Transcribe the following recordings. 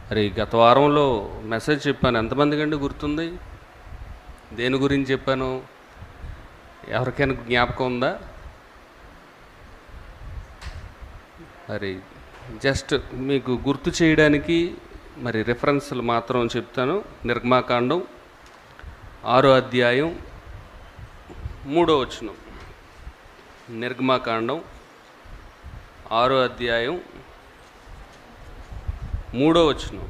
మరి గత వారంలో మెసేజ్ చెప్పాను. ఎంతమందికి అండి గుర్తుంది? దేని గురించి చెప్పాను? ఎవరికైనా జ్ఞాపకం ఉందా? మరి జస్ట్ మీకు గుర్తు చేయడానికి మరి రిఫరెన్స్లు మాత్రం చెప్తాను. నిర్గమాకాండం 6వ అధ్యాయం 3వ వచనం. నిర్గమాకాండం 6వ అధ్యాయం 3వ వచనం.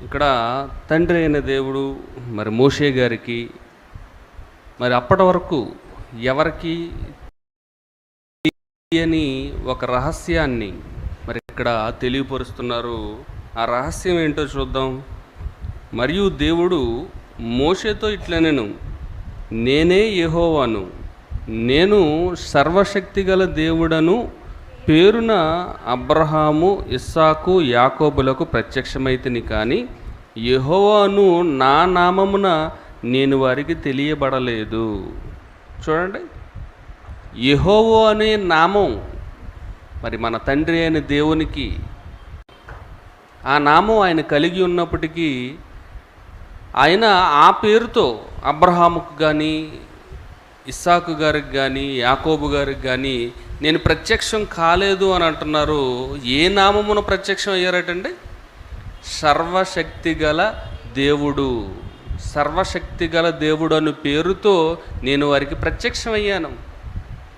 ఇక్కడ తండ్రి అయిన దేవుడు మరి మోషే గారికి మరి అప్పటి వరకు ఎవరికి అని ఒక రహస్యాన్ని మరి ఇక్కడ తెలియపరుస్తున్నారు. ఆ రహస్యం ఏంటో చూద్దాం. మరియు దేవుడు మోషేతో ఇట్లనెను, నేనే యెహోవాను, నేను సర్వశక్తిగల దేవుడను పేరున అబ్రహాము, ఇస్సాకు, యాకోబులకు ప్రత్యక్షమైతిని, కానీ యెహోవాను నా నామమున నేను వారికి తెలియబడలేదు. చూడండి, యెహోవా అనే నామం మరి మన తండ్రి అయిన దేవునికి ఆ నామం ఆయన కలిగి ఉన్నప్పటికీ ఆయన ఆ పేరుతో అబ్రహాముకు కానీ, ఇస్సాకు గారికి కానీ, యాకోబు గారికి కానీ నేను ప్రత్యక్షం కాలేదు అని అంటున్నారు. ఏ నామమున ప్రత్యక్షం అయ్యారటండి? సర్వశక్తిగల దేవుడు. సర్వశక్తిగల దేవుడు అను పేరుతో నేను వారికి ప్రత్యక్షం అయ్యాను.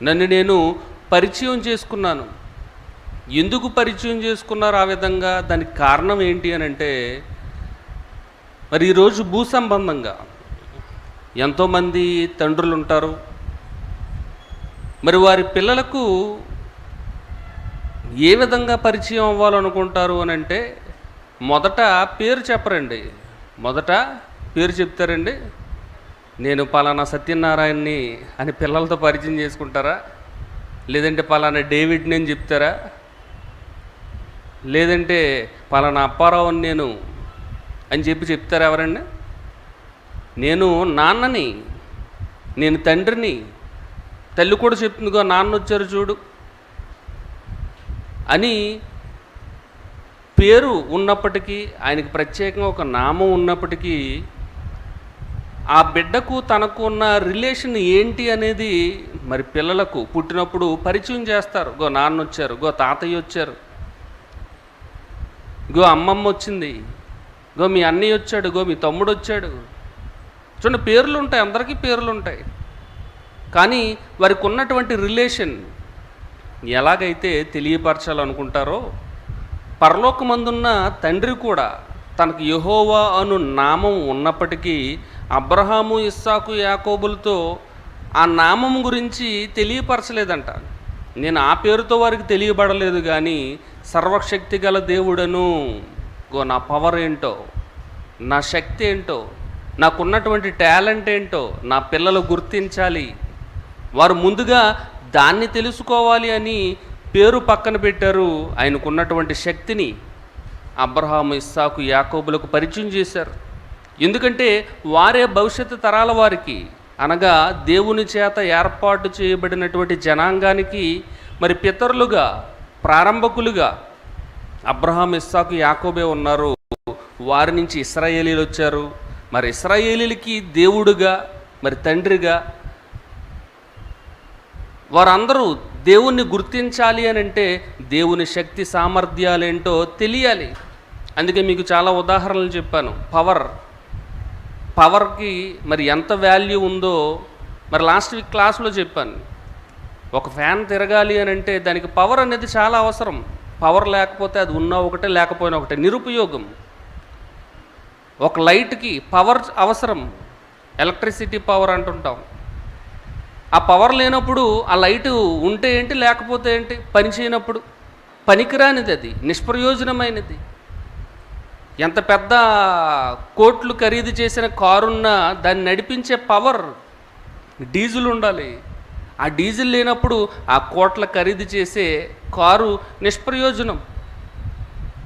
నన్ను నేను పరిచయం చేసుకున్నాను. ఎందుకు పరిచయం చేసుకున్నారు ఆ విధంగా? దానికి కారణం ఏంటి అని అంటే, మరి ఈరోజు భూ సంబంధంగా ఎంతోమంది తండ్రులు ఉంటారు. మరి వారి పిల్లలకు ఏ విధంగా పరిచయం అవ్వాలనుకుంటారు అని అంటే, మొదట పేరు చెప్పరండి. మొదట పేరు చెప్తారండి. నేను పలానా సత్యనారాయణని అని పిల్లలతో పరిచయం చేసుకుంటారా? లేదంటే పలానా డేవిడ్ని అని చెప్తారా? లేదంటే పలానా అప్పారావుని నేను అని చెప్తారా ఎవరండి? నేను నాన్నని, నేను తండ్రిని. తల్లి కూడా చెప్తుందిగో నాన్న వచ్చారు చూడు అని. పేరు ఉన్నప్పటికీ, ఆయనకి ప్రత్యేకంగా ఒక నామం ఉన్నప్పటికీ, ఆ బిడ్డకు తనకు ఉన్న రిలేషన్ ఏంటి అనేది మరి పిల్లలకు పుట్టినప్పుడు పరిచయం చేస్తారు. గో నాన్న వచ్చారు, గో తాతయ్య వచ్చారు, గో అమ్మమ్మ వచ్చింది, గో మీ అన్నయ్య వచ్చాడు, గో మీ తమ్ముడు వచ్చాడు. చూడండి, పేర్లు ఉంటాయి, అందరికీ పేర్లు ఉంటాయి. కానీ వారికి ఉన్నటువంటి రిలేషన్ ఎలాగైతే తెలియపరచాలనుకుంటారో, పరలోకమందున్న తండ్రి కూడా తనకు యెహోవా అను నామం ఉన్నప్పటికీ అబ్రహాము, ఇస్సాకు, యాకోబులతో ఆ నామం గురించి తెలియపరచలేదంట. నేను ఆ పేరుతో వారికి తెలియబడలేదు, కానీ సర్వశక్తి గల దేవుడను, నా పవర్ ఏంటో, నా శక్తి ఏంటో, నాకున్నటువంటి టాలెంట్ ఏంటో నా పిల్లలు గుర్తించాలి, వారు ముందుగా దాన్ని తెలుసుకోవాలి అని పేరు పక్కన పెట్టారు. ఆయనకున్నటువంటి శక్తిని అబ్రహాము, ఇస్సాకు, యాకోబులకు పరిచయం చేశారు. ఎందుకంటే వారే భవిష్యత్తు తరాల వారికి, అనగా దేవుని చేత ఏర్పాటు చేయబడినటువంటి జనాంగానికి మరి పితరులుగా, ప్రారంభకులుగా అబ్రహాం, ఇస్సాకు, యాకోబే ఉన్నారు. వారి నుంచి ఇశ్రాయేలీలు వచ్చారు. మరి ఇశ్రాయేలీలకి దేవుడుగా, మరి తండ్రిగా వారందరూ దేవుణ్ణి గుర్తించాలి అని అంటే దేవుని శక్తి సామర్థ్యాలేంటో తెలియాలి. అందుకే మీకు చాలా ఉదాహరణలు చెప్పాను. పవర్కి మరి ఎంత వాల్యూ ఉందో మరి లాస్ట్ వీక్ క్లాస్లో చెప్పాను. ఒక ఫ్యాన్ తిరగాలి అని అంటే దానికి పవర్ అనేది చాలా అవసరం. పవర్ లేకపోతే అది ఉన్నా ఒకటే, లేకపోయినా ఒకటే, నిరుపయోగం. ఒక లైట్కి పవర్ అవసరం, ఎలక్ట్రిసిటీ పవర్ అంటుంటాం. ఆ పవర్ లేనప్పుడు ఆ లైటు ఉంటే ఏంటి, లేకపోతే ఏంటి, పని చేయనప్పుడు పనికిరానిది, అది నిష్ప్రయోజనమైనది. ఎంత పెద్ద కోట్లు ఖరీదు చేసిన కారున్నా దాన్ని నడిపించే పవర్ డీజిల్ ఉండాలి. ఆ డీజిల్ లేనప్పుడు ఆ కోట్ల ఖరీదు చేసే కారు నిష్ప్రయోజనం.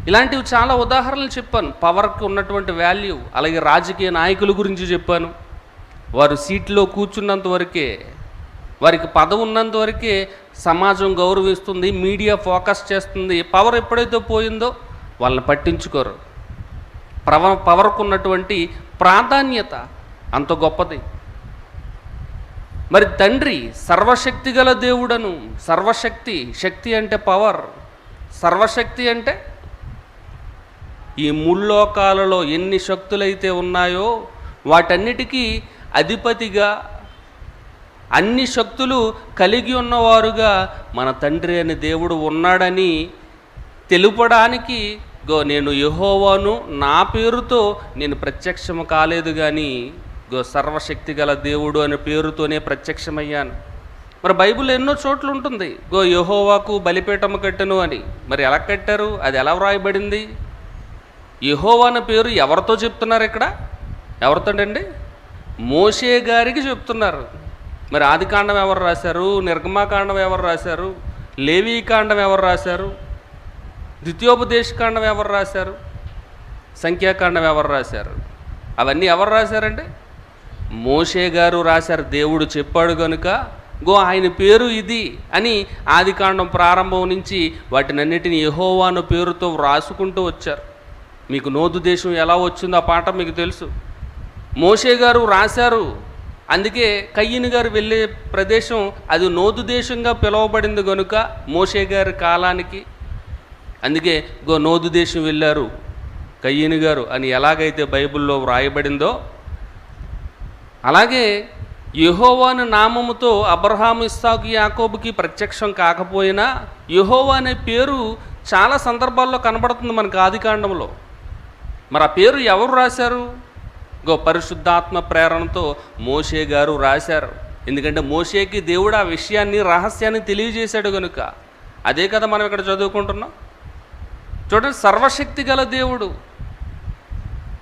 ఇలాంటివి చాలా ఉదాహరణలు చెప్పాను, పవర్కి ఉన్నటువంటి వాల్యూ. అలాగే రాజకీయ నాయకుల గురించి చెప్పాను. వారు సీట్లో కూర్చున్నంత వరకే, వారికి పదవి ఉన్నంత వరకే సమాజం గౌరవిస్తుంది, మీడియా ఫోకస్ చేస్తుంది. పవర్ ఎప్పుడైతే పోయిందో వాళ్ళని పట్టించుకోరు. పవర్కు ఉన్నటువంటి ప్రాధాన్యత అంత గొప్పది. మరి తండ్రి సర్వశక్తి గల దేవుడను, శక్తి అంటే పవర్, సర్వశక్తి అంటే ఈ ముల్లోకాలలో ఎన్ని శక్తులైతే ఉన్నాయో వాటన్నిటికీ అధిపతిగా, అన్ని శక్తులు కలిగి ఉన్నవారుగా మన తండ్రి అనే దేవుడు ఉన్నాడని తెలుపడానికి నేను యెహోవాను, నా పేరుతో నేను ప్రత్యక్షము కాలేదు కానీ సర్వశక్తి గల దేవుడు అనే పేరుతోనే ప్రత్యక్షమయ్యాను. మరి బైబిల్ ఎన్నో చోట్ల ఉంటుంది యెహోవాకు బలిపీఠము కట్టెను అని. మరి ఎలా కట్టారు? అది ఎలా వ్రాయబడింది? యెహోవా అనే పేరు ఎవరితో చెప్తున్నారు ఇక్కడ? ఎవరితోండి? మోషే గారికి చెప్తున్నారు. మరి ఆదికాండం ఎవరు రాశారు? నిర్గమాకాండం ఎవరు రాశారు? లేవీకాండం ఎవరు రాశారు? ద్వితీయోపదేశకాండం ఎవరు రాశారు? సంఖ్యాకాండం ఎవరు రాశారు? అవన్నీ ఎవరు రాశారంటే మోషే గారు రాశారు. దేవుడు చెప్పాడు కనుక ఆయన పేరు ఇది అని ఆదికాండం ప్రారంభం నుంచి వాటినన్నిటిని యెహోవా అనే పేరుతో వ్రాసుకుంటూ వచ్చారు. మీకు నోదు దేశం ఎలా వచ్చిందో ఆ పాట మీకు తెలుసు. మోషే గారు రాశారు. అందుకే కయ్యను గారు వెళ్ళే ప్రదేశం అది నోదు దేశంగా పిలువబడింది కనుక మోషే గారి కాలానికి. అందుకే నోదు దేశం వెళ్ళారు కయ్యను గారు అని ఎలాగైతే బైబిల్లో వ్రాయబడిందో అలాగే యెహోవా అనే నామముతో అబ్రహాము, ఇస్సాకు, యాకోబుకి ప్రత్యక్షం కాకపోయినా యెహోవా అనే పేరు చాలా సందర్భాల్లో కనబడుతుంది మనకు ఆదికాండంలో. మరి ఆ పేరు ఎవరు రాశారు? పరిశుద్ధాత్మ ప్రేరణతో మోషే గారు రాశారు. ఎందుకంటే మోషేకి దేవుడు ఆ విషయాన్ని, రహస్యాన్ని తెలియజేశాడు కనుక. అదే కదా మనం ఇక్కడ చదువుకుంటున్నాం. చూడండి, సర్వశక్తి గల దేవుడు.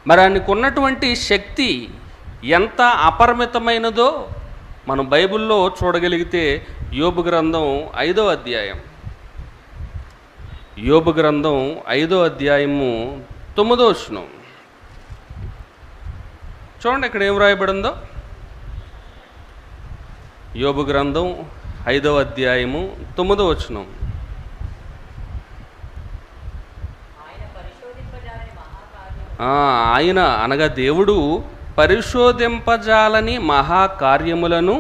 మరి ఆయనకు ఉన్నటువంటి శక్తి ఎంత అపరిమితమైనదో మనం బైబిల్లో చూడగలిగితే యోబు గ్రంథం 5వ అధ్యాయం, యోబు గ్రంథం 5వ అధ్యాయము 9వ వచనం చూడండి. ఇక్కడ ఏం రాయబడిందో యోబు గ్రంథం 5వ అధ్యాయము 9వ వచనం. ఆయన అనగా దేవుడు పరిశోధింపజాలని మహాకార్యములను,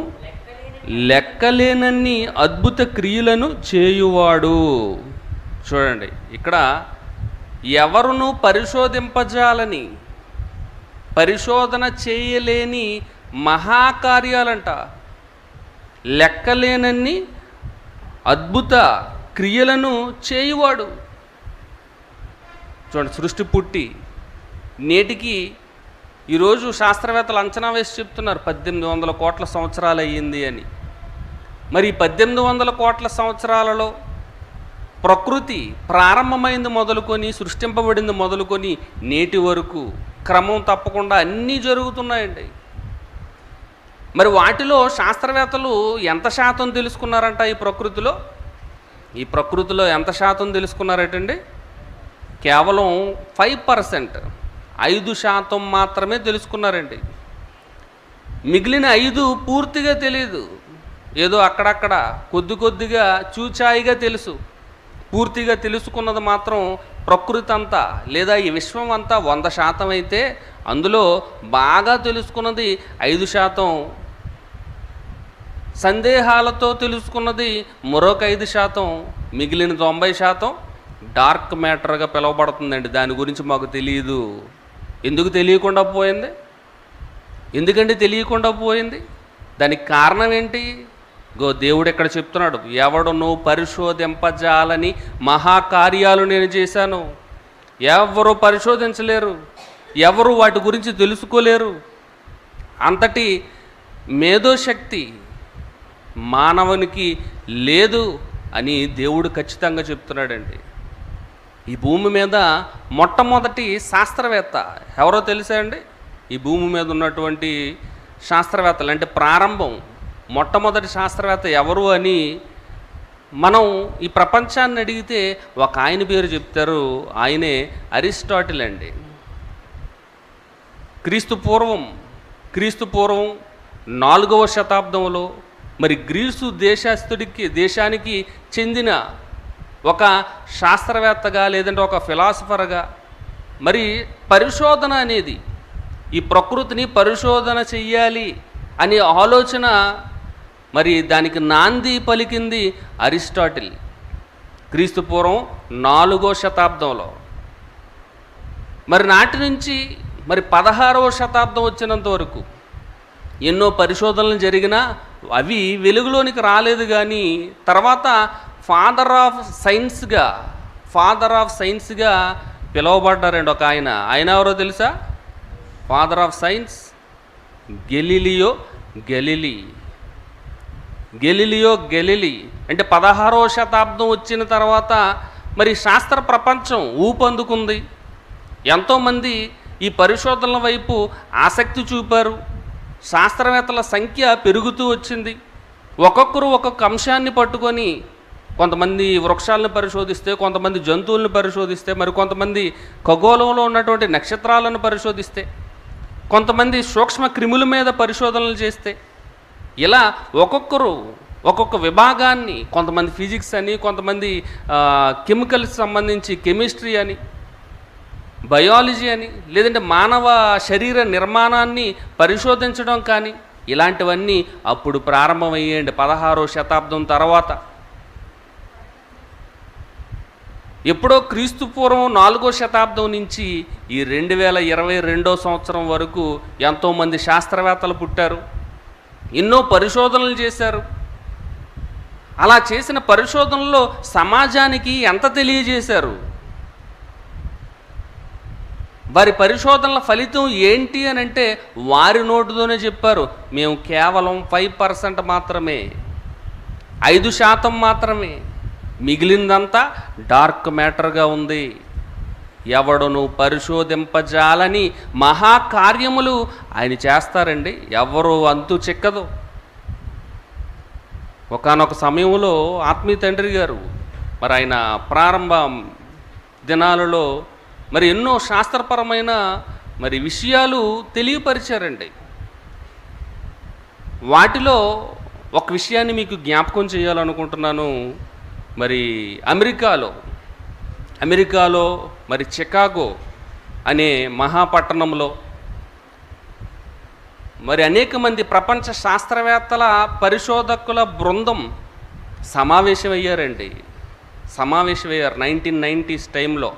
లెక్కలేనన్ని అద్భుత క్రియలను చేయువాడు. చూడండి, ఇక్కడ ఎవరును పరిశోధింపజాలని, పరిశోధన చేయలేని మహాకార్యాలంట, లెక్కలేనన్ని అద్భుత క్రియలను చేయువాడు. చూడండి, సృష్టి పుట్టి నేటికి ఈరోజు శాస్త్రవేత్తలు అంచనా వేసి చెప్తున్నారు 1800 కోట్ల సంవత్సరాలు అయ్యింది అని. మరి 1800 కోట్ల సంవత్సరాలలో ప్రకృతి ప్రారంభమైంది మొదలుకొని, సృష్టింపబడింది మొదలుకొని నేటి వరకు క్రమం తప్పకుండా అన్నీ జరుగుతున్నాయండి. మరి వాటిలో శాస్త్రవేత్తలు ఎంత శాతం తెలుసుకున్నారంట? ఈ ప్రకృతిలో ఎంత శాతం తెలుసుకున్నారటండి? కేవలం 5%, 5% మాత్రమే తెలుసుకున్నారండి. మిగిలిన 5 పూర్తిగా తెలియదు. ఏదో అక్కడక్కడ కొద్దిగా చూచాయిగా తెలుసు. పూర్తిగా తెలుసుకున్నది మాత్రం ప్రకృతి అంతా లేదా ఈ విశ్వం అంతా 100% అయితే అందులో బాగా తెలుసుకున్నది 5%, సందేహాలతో తెలుసుకున్నది మరొక 5%, మిగిలిన 90% డార్క్ మ్యాటర్గా పిలువబడుతుందండి. దాని గురించి మాకు తెలియదు. ఎందుకు తెలియకుండా పోయింది? ఎందుకంటే తెలియకుండా పోయింది దానికి కారణం ఏంటి? దేవుడు ఎక్కడ చెప్తున్నాడు, ఎవడును పరిశోధింపజాలని మహాకార్యాలు నేను చేశాను. ఎవరు పరిశోధించలేరు, ఎవరు వాటి గురించి తెలుసుకోలేరు. అంతటి మేధోశక్తి మానవునికి లేదు అని దేవుడు ఖచ్చితంగా చెప్తున్నాడండి. ఈ భూమి మీద మొట్టమొదటి శాస్త్రవేత్త ఎవరో తెలుసా అండి? ఈ భూమి మీద ఉన్నటువంటి శాస్త్రవేత్తలు అంటే ప్రారంభం మొట్టమొదటి శాస్త్రవేత్త ఎవరు అని మనం ఈ ప్రపంచాన్ని అడిగితే ఒక ఆయన పేరు చెప్తారు. ఆయనే అరిస్టాటిల్ అండి. క్రీస్తు పూర్వం 4వ శతాబ్దంలో మరి గ్రీసు దేశానికి చెందిన ఒక శాస్త్రవేత్తగా లేదంటే ఒక ఫిలాసఫర్గా మరి పరిశోధన అనేది ఈ ప్రకృతిని పరిశోధన చెయ్యాలి అనే ఆలోచన మరి దానికి నాంది పలికింది అరిస్టాటిల్ క్రీస్తుపూర్వం 4వ శతాబ్దంలో. మరి నాటి నుంచి మరి 16వ శతాబ్దం వచ్చినంత వరకు ఎన్నో పరిశోధనలు జరిగినా అవి వెలుగులోనికి రాలేదు. కానీ తర్వాత ఫాదర్ ఆఫ్ సైన్స్గా పిలువబడ్డారండి ఒక ఆయన ఎవరో తెలుసా? Father of science Galileo Galilei. అంటే 16వ శతాబ్దం వచ్చిన తర్వాత మరి శాస్త్ర ప్రపంచం ఊపందుకుంది. ఎంతోమంది ఈ పరిశోధనల వైపు ఆసక్తి చూపారు. శాస్త్రవేత్తల సంఖ్య పెరుగుతూ వచ్చింది. ఒక్కొక్కరు ఒక్కొక్క అంశాన్ని పట్టుకొని కొంతమంది వృక్షాలను పరిశోధిస్తే, కొంతమంది జంతువులను పరిశోధిస్తే, మరి కొంతమంది ఖగోళంలో ఉన్నటువంటి నక్షత్రాలను పరిశోధిస్తే, కొంతమంది సూక్ష్మ క్రిముల మీద పరిశోధనలు చేస్తే, ఇలా ఒక్కొక్కరు ఒక్కొక్క విభాగాన్ని, కొంతమంది ఫిజిక్స్ అని, కొంతమంది కెమికల్స్ సంబంధించి కెమిస్ట్రీ అని, బయాలజీ అని, లేదంటే మానవ శరీర నిర్మాణాన్ని పరిశోధించడం కానీ, ఇలాంటివన్నీ అప్పుడు ప్రారంభమయ్యేయండి 16వ శతాబ్దం తర్వాత. ఎప్పుడో క్రీస్తుపూర్వం 4వ శతాబ్దం నుంచి ఈ 2022వ సంవత్సరం వరకు ఎంతోమంది శాస్త్రవేత్తలు పుట్టారు, ఎన్నో పరిశోధనలు చేశారు. అలా చేసిన పరిశోధనల్లో సమాజానికి ఎంత తెలియజేశారు? వారి పరిశోధనల ఫలితం ఏంటి అని అంటే వారి నోటితోనే చెప్పారు. మేము కేవలం 5% మాత్రమే, 5% మాత్రమే, మిగిలిందంతా డార్క్ మ్యాటర్గా ఉంది, ఎవడును పరిశోధింపజాలని మహాకార్యములు ఆయన చేస్తారండి. ఎవరు అంతు చిక్కదు. ఒకానొక సమయంలో ఆత్మీయ తండ్రి గారు మరి ఆయన ప్రారంభ దినాలలో మరి ఎన్నో శాస్త్రపరమైన మరి విషయాలు తెలియపరిచారండి. వాటిలో ఒక విషయాన్ని మీకు జ్ఞాపకం చేయాలనుకుంటున్నాను. మరి అమెరికాలో మరి చికాగో అనే మహాపట్టణంలో మరి అనేక మంది ప్రపంచ శాస్త్రవేత్తల పరిశోధకుల బృందం సమావేశమయ్యారండి. 1990s టైంలో.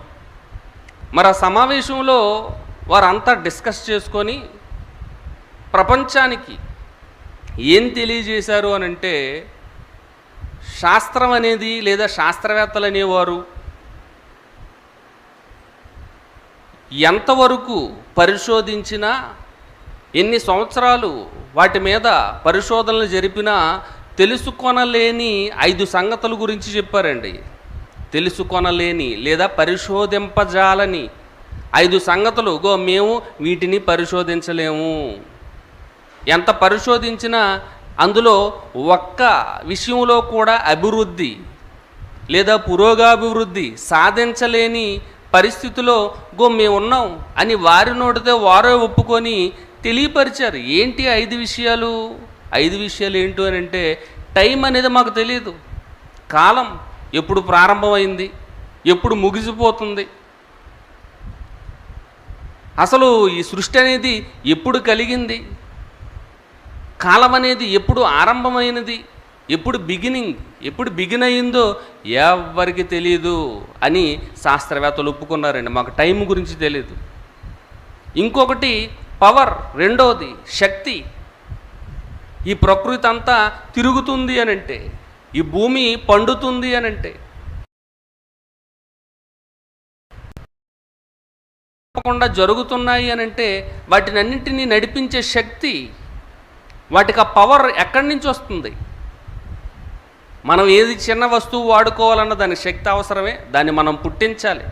మరి ఆ సమావేశంలో వారంతా డిస్కస్ చేసుకొని ప్రపంచానికి ఏం తెలియజేశారు అని అంటే, శాస్త్రం అనేది లేదా శాస్త్రవేత్తలు అనేవారు ఎంతవరకు పరిశోధించినా, ఎన్ని సంవత్సరాలు వాటి మీద పరిశోధనలు జరిపినా తెలుసుకొనలేని 5 సంగతుల గురించి చెప్పారండి. తెలుసుకొనలేని లేదా పరిశోధింపజాలని 5 సంగతులు. మేము వీటిని పరిశోధించలేము. ఎంత పరిశోధించినా అందులో ఒక్క విషయంలో కూడా అభివృద్ధి లేదా పురోగాభివృద్ధి సాధించలేని పరిస్థితిలో మేము ఉన్నాం అని వారి నోటితో వారే ఒప్పుకొని తెలియపరిచారు. ఏంటి 5 విషయాలు? 5 విషయాలు ఏంటో అని అంటే, టైం అనేది మాకు తెలియదు. కాలం ఎప్పుడు ప్రారంభమైంది, ఎప్పుడు ముగిసిపోతుంది, అసలు ఈ సృష్టి అనేది ఎప్పుడు కలిగింది, కాలం అనేది ఎప్పుడు ఆరంభమైనది, ఎప్పుడు బిగిన్ అయిందో ఎవరికి తెలియదు అని శాస్త్రవేత్తలు ఒప్పుకున్నారండి. మాకు టైం గురించి తెలియదు. ఇంకొకటి పవర్, రెండోది శక్తి. ఈ ప్రకృతి అంతా తిరుగుతుంది అనంటే, ఈ భూమి పండుతుంది అనంటే, తప్పకుండా జరుగుతున్నాయి అనంటే వాటినన్నింటినీ నడిపించే శక్తి, వాటికి ఆ పవర్ ఎక్కడి నుంచి వస్తుంది? మనం ఏది చిన్న వస్తువు వాడుకోవాలన్న దానికి శక్తి అవసరమే. దాన్ని మనం పుట్టించాలి,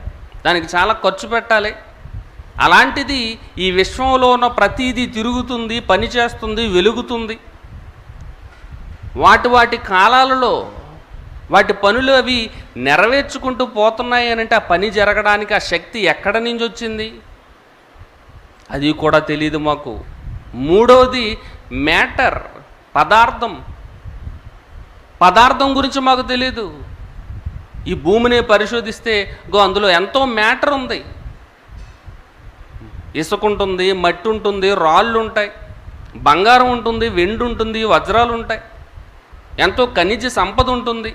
దానికి చాలా ఖర్చు పెట్టాలి. అలాంటిది ఈ విశ్వంలో ఉన్న ప్రతిదీ తిరుగుతుంది, పనిచేస్తుంది, వెలుగుతుంది. వాటి కాలాలలో వాటి పనులు అవి నెరవేర్చుకుంటూ పోతున్నాయి అని అంటే ఆ పని జరగడానికి ఆ శక్తి ఎక్కడి నుంచి వచ్చింది? అది కూడా తెలియదు మాకు. మూడవది మ్యాటర్, పదార్థం. పదార్థం గురించి మాకు తెలియదు. ఈ భూమిని పరిశోధిస్తే అందులో ఎంతో మ్యాటర్ ఉంది. ఇసుక ఉంటుంది, మట్టి ఉంటుంది, రాళ్ళు ఉంటాయి, బంగారం ఉంటుంది, వెండి ఉంటుంది, వజ్రాలు ఉంటాయి, ఎంతో ఖనిజ సంపద ఉంటుంది.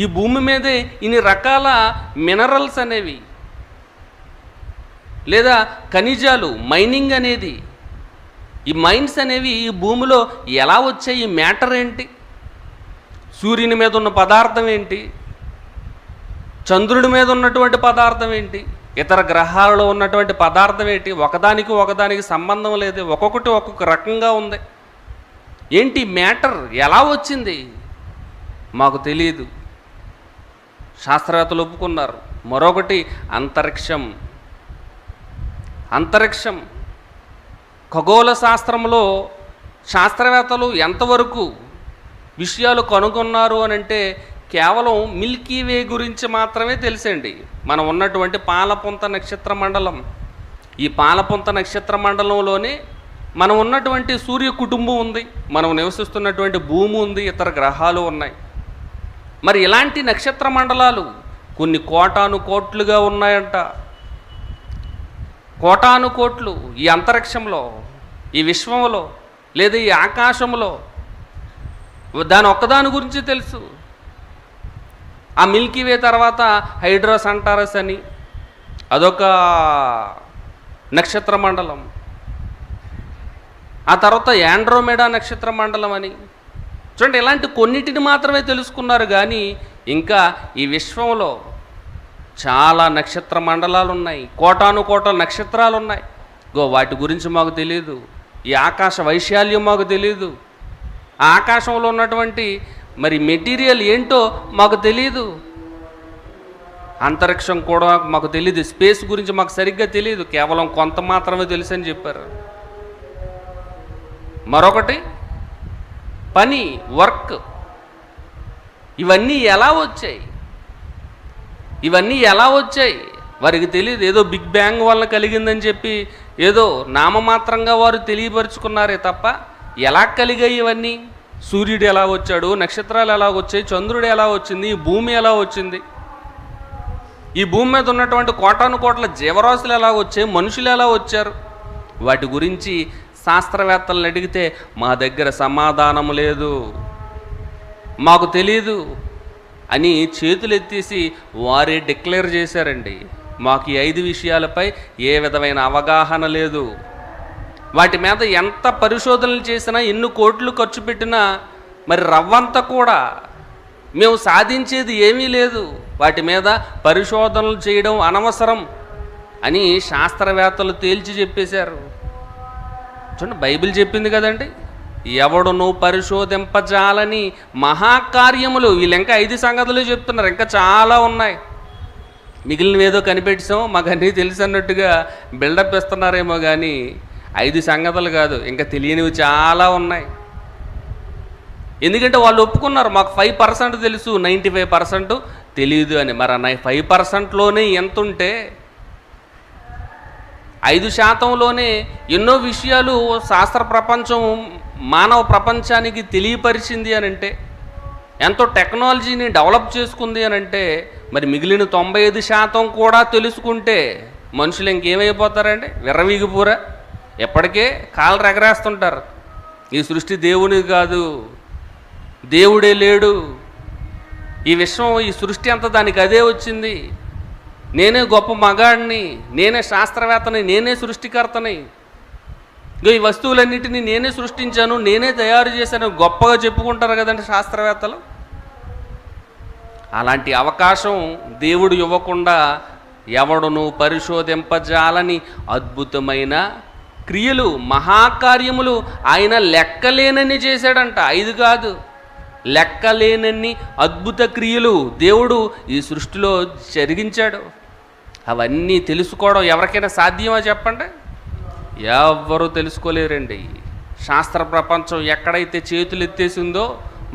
ఈ భూమి మీదే ఇన్ని రకాల మినరల్స్ అనేవి లేదా ఖనిజాలు, మైనింగ్ అనేది, ఈ మైన్స్ అనేవి ఈ భూమిలో ఎలా వచ్చాయి? ఈ మ్యాటర్ ఏంటి? సూర్యుని మీద ఉన్న పదార్థం ఏంటి? చంద్రుడి మీద ఉన్నటువంటి పదార్థం ఏంటి? ఇతర గ్రహాలలో ఉన్నటువంటి పదార్థం ఏంటి? ఒకదానికి సంబంధం లేదు, ఒక్కొక్కటి ఒక్కొక్క రకంగా ఉంది. ఏంటి మ్యాటర్? ఎలా వచ్చింది? మాకు తెలియదు. శాస్త్రవేత్తలు ఒప్పుకున్నారు. మరొకటి అంతరిక్షం. ఖగోళ శాస్త్రంలో శాస్త్రవేత్తలు ఎంతవరకు విషయాలు కనుగొన్నారు అని అంటే కేవలం మిల్కీ వే గురించి మాత్రమే తెలుసండి. మనం ఉన్నటువంటి పాలపుంత నక్షత్ర మండలం, ఈ పాలపుంత నక్షత్ర మండలంలోనే మనం ఉన్నటువంటి సూర్య కుటుంబం ఉంది, మనం నివసిస్తున్నటువంటి భూమి ఉంది, ఇతర గ్రహాలు ఉన్నాయి. మరి ఇలాంటి నక్షత్ర మండలాలు కొన్ని కోటాను కోట్లుగా ఉన్నాయంట. కోటాను కోట్లు ఈ అంతరిక్షంలో, ఈ విశ్వంలో లేదా ఈ ఆకాశంలో. దాని ఒక్కదాని గురించి తెలుసు. ఆ మిల్కీ వే తర్వాత హైడ్రోస్ అంటారస్ అని అదొక నక్షత్ర మండలం. ఆ తర్వాత యాండ్రోమెడా నక్షత్ర మండలం అని. చూడండి, ఇలాంటి కొన్నిటిని మాత్రమే తెలుసుకున్నారు. కానీ ఇంకా ఈ విశ్వంలో చాలా నక్షత్ర మండలాలు ఉన్నాయి, కోటాను కోట్ల నక్షత్రాలు ఉన్నాయి. వాటి గురించి మాకు తెలియదు. ఈ ఆకాశ వైశాల్యం మాకు తెలియదు. ఆ ఆకాశంలో ఉన్నటువంటి మరి మెటీరియల్ ఏంటో మాకు తెలియదు. అంతరిక్షం కూడా మాకు తెలియదు. స్పేస్ గురించి మాకు సరిగ్గా తెలియదు, కేవలం కొంత మాత్రమే తెలుసు అని చెప్పారు. మరొకటి పని, వర్క్. ఇవన్నీ ఎలా వచ్చాయి? వారికి తెలియదు. ఏదో బిగ్ బ్యాంగ్ వల్ల కలిగిందని చెప్పి ఏదో నామమాత్రంగా వారు తెలియపరుచుకున్నారే తప్ప ఎలా కలిగాయి ఇవన్నీ? సూర్యుడు ఎలా వచ్చాడు, నక్షత్రాలు ఎలా వచ్చాయి, చంద్రుడు ఎలా వచ్చింది, భూమి ఎలా వచ్చింది, ఈ భూమి మీద ఉన్నటువంటి కోటాను కోట్ల జీవరాశులు ఎలా వచ్చాయి, మనుషులు ఎలా వచ్చారు, వాటి గురించి శాస్త్రవేత్తలను అడిగితే మా దగ్గర సమాధానం లేదు, మాకు తెలీదు అని చేతులు ఎత్తేసి వారే డిక్లేర్ చేశారండి. మాకు ఈ 5 విషయాలపై ఏ విధమైన అవగాహన లేదు. వాటి మీద ఎంత పరిశోధనలు చేసినా, ఎన్ని కోట్లు ఖర్చు పెట్టినా మరి రవ్వంతా కూడా మేము సాధించేది ఏమీ లేదు. వాటి మీద పరిశోధనలు చేయడం అనవసరం అని శాస్త్రవేత్తలు తేల్చి చెప్పేశారు. చూడండి, బైబిల్ చెప్పింది కదండి, ఎవడును పరిశోధింపజాలని మహాకార్యములు. వీళ్ళు ఇంకా 5 సంగతులు చెప్తున్నారు, ఇంకా చాలా ఉన్నాయి. మిగిలినవి ఏదో కనిపెట్టాం, మాకు అన్నీ తెలుసు అన్నట్టుగా బిల్డప్ ఇస్తున్నారేమో కానీ 5 సంగతులు కాదు, ఇంకా తెలియనివి చాలా ఉన్నాయి. ఎందుకంటే వాళ్ళు ఒప్పుకున్నారు, మాకు 5% తెలుసు, 95% తెలియదు అని. మరి 5%లోనే ఎంత ఉంటే 5%లోనే ఎన్నో విషయాలు శాస్త్ర ప్రపంచం మానవ ప్రపంచానికి తెలియపరిచింది అని అంటే, ఎంతో టెక్నాలజీని డెవలప్ చేసుకుంది అని అంటే, మరి మిగిలిన 95% కూడా తెలుసుకుంటే మనుషులు ఇంకేమైపోతారండి? విర్రవీగిపోరా? ఎప్పటికే కాళ్ళు ఎగరేస్తుంటారు. ఈ సృష్టి దేవుని కాదు, దేవుడే లేడు, ఈ విశ్వం, ఈ సృష్టి అంతా దానికి అదే వచ్చింది, నేనే గొప్ప మగాడిని, నేనే శాస్త్రవేత్తని, నేనే సృష్టికర్తని, ఈ వస్తువులన్నిటినీ నేనే సృష్టించాను, నేనే తయారు చేశాను గొప్పగా చెప్పుకుంటారు కదండి శాస్త్రవేత్తలు. అలాంటి అవకాశం దేవుడు ఇవ్వకుండా ఎవడును పరిశోధింపజాలని అద్భుతమైన క్రియలు, మహాకార్యములు ఆయన లెక్కలేనని చేశాడంట. 5 కాదు, లెక్కలేనన్ని అద్భుత క్రియలు దేవుడు ఈ సృష్టిలో జరిగించాడు. అవన్నీ తెలుసుకోవడం ఎవరికైనా సాధ్యమా చెప్పండి? ఎవ్వరూ తెలుసుకోలేరండి. శాస్త్ర ప్రపంచం ఎక్కడైతే చేతులు ఎత్తేసిందో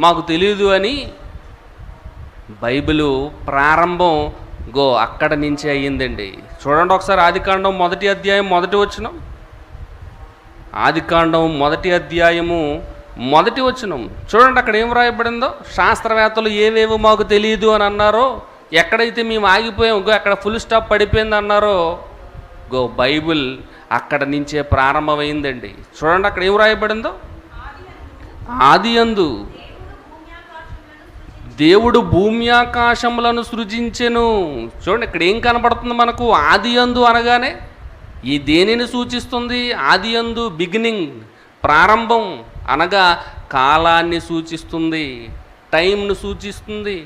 మాకు తెలియదు అని బైబిలు ప్రారంభం అక్కడ నుంచి అయ్యిందండి. చూడండి ఒకసారి ఆదికాండం 1వ అధ్యాయం 1వ వచనం. ఆదికాండం 1వ అధ్యాయము మొదటి వచనం చూడండి, అక్కడ ఏం రాయబడిందో. శాస్త్రవేత్తలు ఏవేవో మాకు తెలియదు అని అన్నారో, ఎక్కడైతే మేము ఆగిపోయాం గో అక్కడ ఫుల్ స్టాప్ పడిపోయింది అన్నారో, గో బైబిల్ అక్కడ నుంచే ప్రారంభమైందండి. చూడండి అక్కడ ఏం రాయబడిందో. ఆదియందు దేవుడు భూమి ఆకాశములను సృజించెను. చూడండి ఇక్కడ ఏం కనబడుతుంది మనకు. ఆదియందు అనగానే ఈ దేనిని సూచిస్తుంది? ఆదియందు బిగినింగ్, ప్రారంభం అనగా కాలాన్ని సూచిస్తుంది, టైంను సూచిస్తుంది.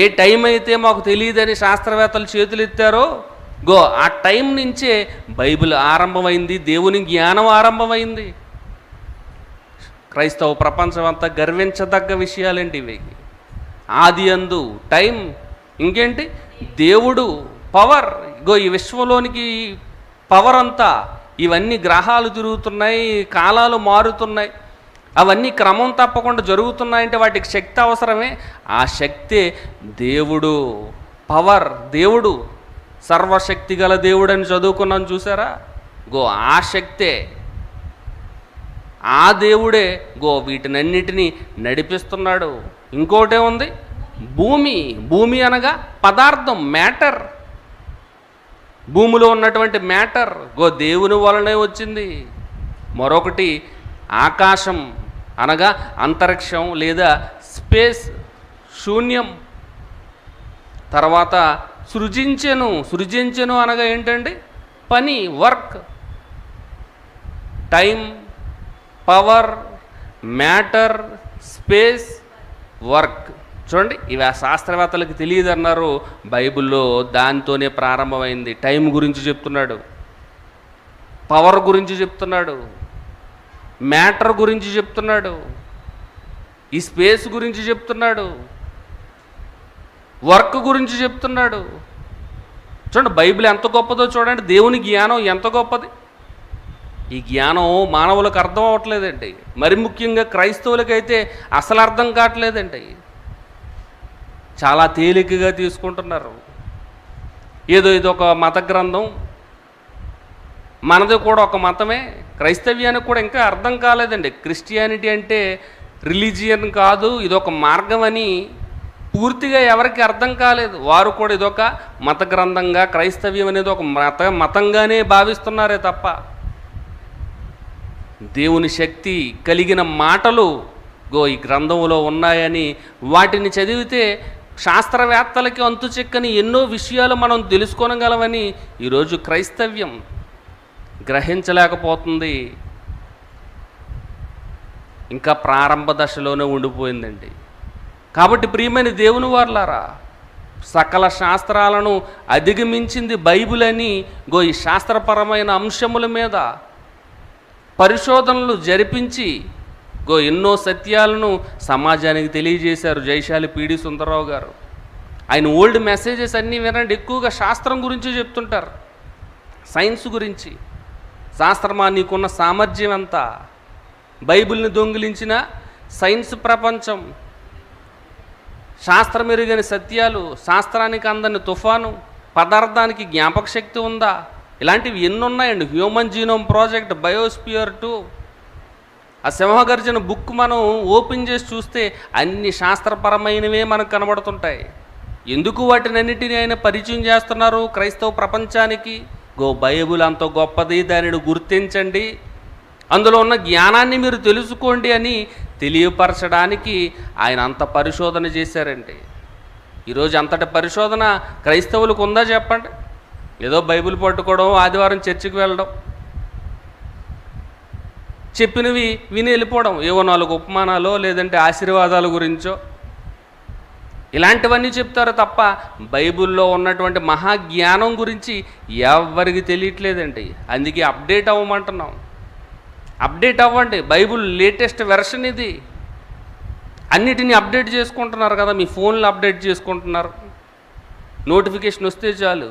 ఏ టైం అయితే మాకు తెలియదని శాస్త్రవేత్తలు చేతులు ఎత్తారో గో ఆ టైం నుంచే బైబిల్ ఆరంభమైంది, దేవుని జ్ఞానం ఆరంభమైంది. క్రైస్తవ ప్రపంచం అంతా గర్వించదగ్గ విషయాలండి ఇవి. ఆదియందు టైం, ఇంకేంటి దేవుడు పవర్. గో ఈ విశ్వంలోనికి పవర్ అంతా, ఇవన్నీ గ్రహాలు తిరుగుతున్నాయి, కాలాలు మారుతున్నాయి, అవన్నీ క్రమం తప్పకుండా జరుగుతున్నాయంటే వాటికి శక్తి అవసరమే. ఆ శక్తే దేవుడు, పవర్. దేవుడు సర్వశక్తి గల దేవుడు అని చదువుకున్నాను చూసారా. గో ఆ శక్తే, ఆ దేవుడే గో వీటినన్నిటినీ నడిపిస్తున్నాడు. ఇంకోటే ఉంది భూమి. భూమి అనగా పదార్థం, మ్యాటర్. భూమిలో ఉన్నటువంటి మ్యాటర్ గో దేవుని వలనే వచ్చింది. మరొకటి ఆకాశం అనగా అంతరిక్షం లేదా స్పేస్, శూన్యం. తర్వాత సృజించెను. సృజించెను అనగా ఏంటండి? పని, work. Time, power, matter, space, work. చూడండి ఇవి ఆ శాస్త్రవేత్తలకు తెలియదు అన్నారు, బైబిల్లో దాంతోనే ప్రారంభమైంది. టైం గురించి చెప్తున్నాడు, పవర్ గురించి చెప్తున్నాడు, మ్యాటర్ గురించి చెప్తున్నాడు, ఈ స్పేస్ గురించి చెప్తున్నాడు, వర్క్ గురించి చెప్తున్నాడు. చూడండి బైబిల్ ఎంత గొప్పదో చూడండి. దేవుని జ్ఞానం ఎంత గొప్పది. ఈ జ్ఞానం మానవులకు అర్థం అవ్వట్లేదండి. మరి ముఖ్యంగా క్రైస్తవులకైతే అసలు అర్థం కావట్లేదండి. చాలా తేలికగా తీసుకుంటున్నారు. ఏదో ఇదొక మత గ్రంథం, మనది కూడా ఒక మతమే. క్రైస్తవ్యానికి కూడా ఇంకా అర్థం కాలేదండి. క్రిస్టియానిటీ అంటే రిలీజియన్ కాదు, ఇదొక మార్గం అని పూర్తిగా ఎవరికి అర్థం కాలేదు. వారు కూడా ఇదొక మత గ్రంథంగా, క్రైస్తవ్యం అనేది ఒక మతంగానే భావిస్తున్నారే తప్ప దేవుని శక్తి కలిగిన మాటలు గో ఈ గ్రంథంలో ఉన్నాయని, వాటిని చదివితే శాస్త్రవేత్తలకి అంతు చిక్కని ఎన్నో విషయాలు మనం తెలుసుకోగలమని ఈరోజు క్రైస్తవ్యం గ్రహించలేకపోతుంది. ఇంకా ప్రారంభ దశలోనే ఉండిపోయిందండి. కాబట్టి ప్రియమైన దేవుని వారలారా, సకల శాస్త్రాలను అధిగమించింది బైబిల్ అని గో ఈ శాస్త్రపరమైన అంశముల మీద పరిశోధనలు జరిపించి గో ఎన్నో సత్యాలను సమాజానికి తెలియజేశారు జైశాలి పీడి సుందరరావు గారు. ఆయన ఓల్డ్ మెసేజెస్ అన్నీ వినండి. ఎక్కువగా శాస్త్రం గురించి చెప్తుంటారు, సైన్స్ గురించి. శాస్త్రమా నీకున్న సామర్థ్యం అంతా, బైబిల్ని దొంగిలించిన సైన్స్ ప్రపంచం, శాస్త్రం ఎరుగని సత్యాలు, శాస్త్రానికి అందని తుఫాను, పదార్థానికి జ్ఞాపక శక్తి ఉందా, ఇలాంటివి ఎన్ని ఉన్నాయండి. హ్యూమన్ జీనోమ్ ప్రాజెక్ట్, బయోస్పియర్ 2, ఆ సింహగర్జన బుక్ మనం ఓపెన్ చేసి చూస్తే అన్ని శాస్త్రపరమైనవే మనకు కనబడుతుంటాయి. ఎందుకు వాటినన్నిటిని ఆయన పరిచయం చేస్తున్నారు క్రైస్తవ ప్రపంచానికి? గో బైబిల్ అంత గొప్పది, దానిని గుర్తించండి, అందులో ఉన్న జ్ఞానాన్ని మీరు తెలుసుకోండి అని తెలియపరచడానికి ఆయన అంత పరిశోధన చేశారండి. ఈరోజు అంతటి పరిశోధన క్రైస్తవులకు ఉందా చెప్పండి? ఏదో బైబిల్ పట్టుకోవడం, ఆదివారం చర్చికి వెళ్ళడం, చెప్పినవి విని వెళ్ళిపోవడం, ఏవో 4 ఉపమానాలో లేదంటే ఆశీర్వాదాల గురించో ఇలాంటివన్నీ చెప్తారు తప్ప బైబిల్లో ఉన్నటువంటి మహాజ్ఞానం గురించి ఎవరికి తెలియట్లేదండి. అందుకే అప్డేట్ అవ్వమంటున్నాం. అప్డేట్ అవ్వండి. బైబిల్ లేటెస్ట్ వెర్షన్ ఇది. అన్నిటినీ అప్డేట్ చేసుకుంటున్నారు కదా, మీ ఫోన్లు అప్డేట్ చేసుకుంటున్నారు. నోటిఫికేషన్ వస్తే చాలు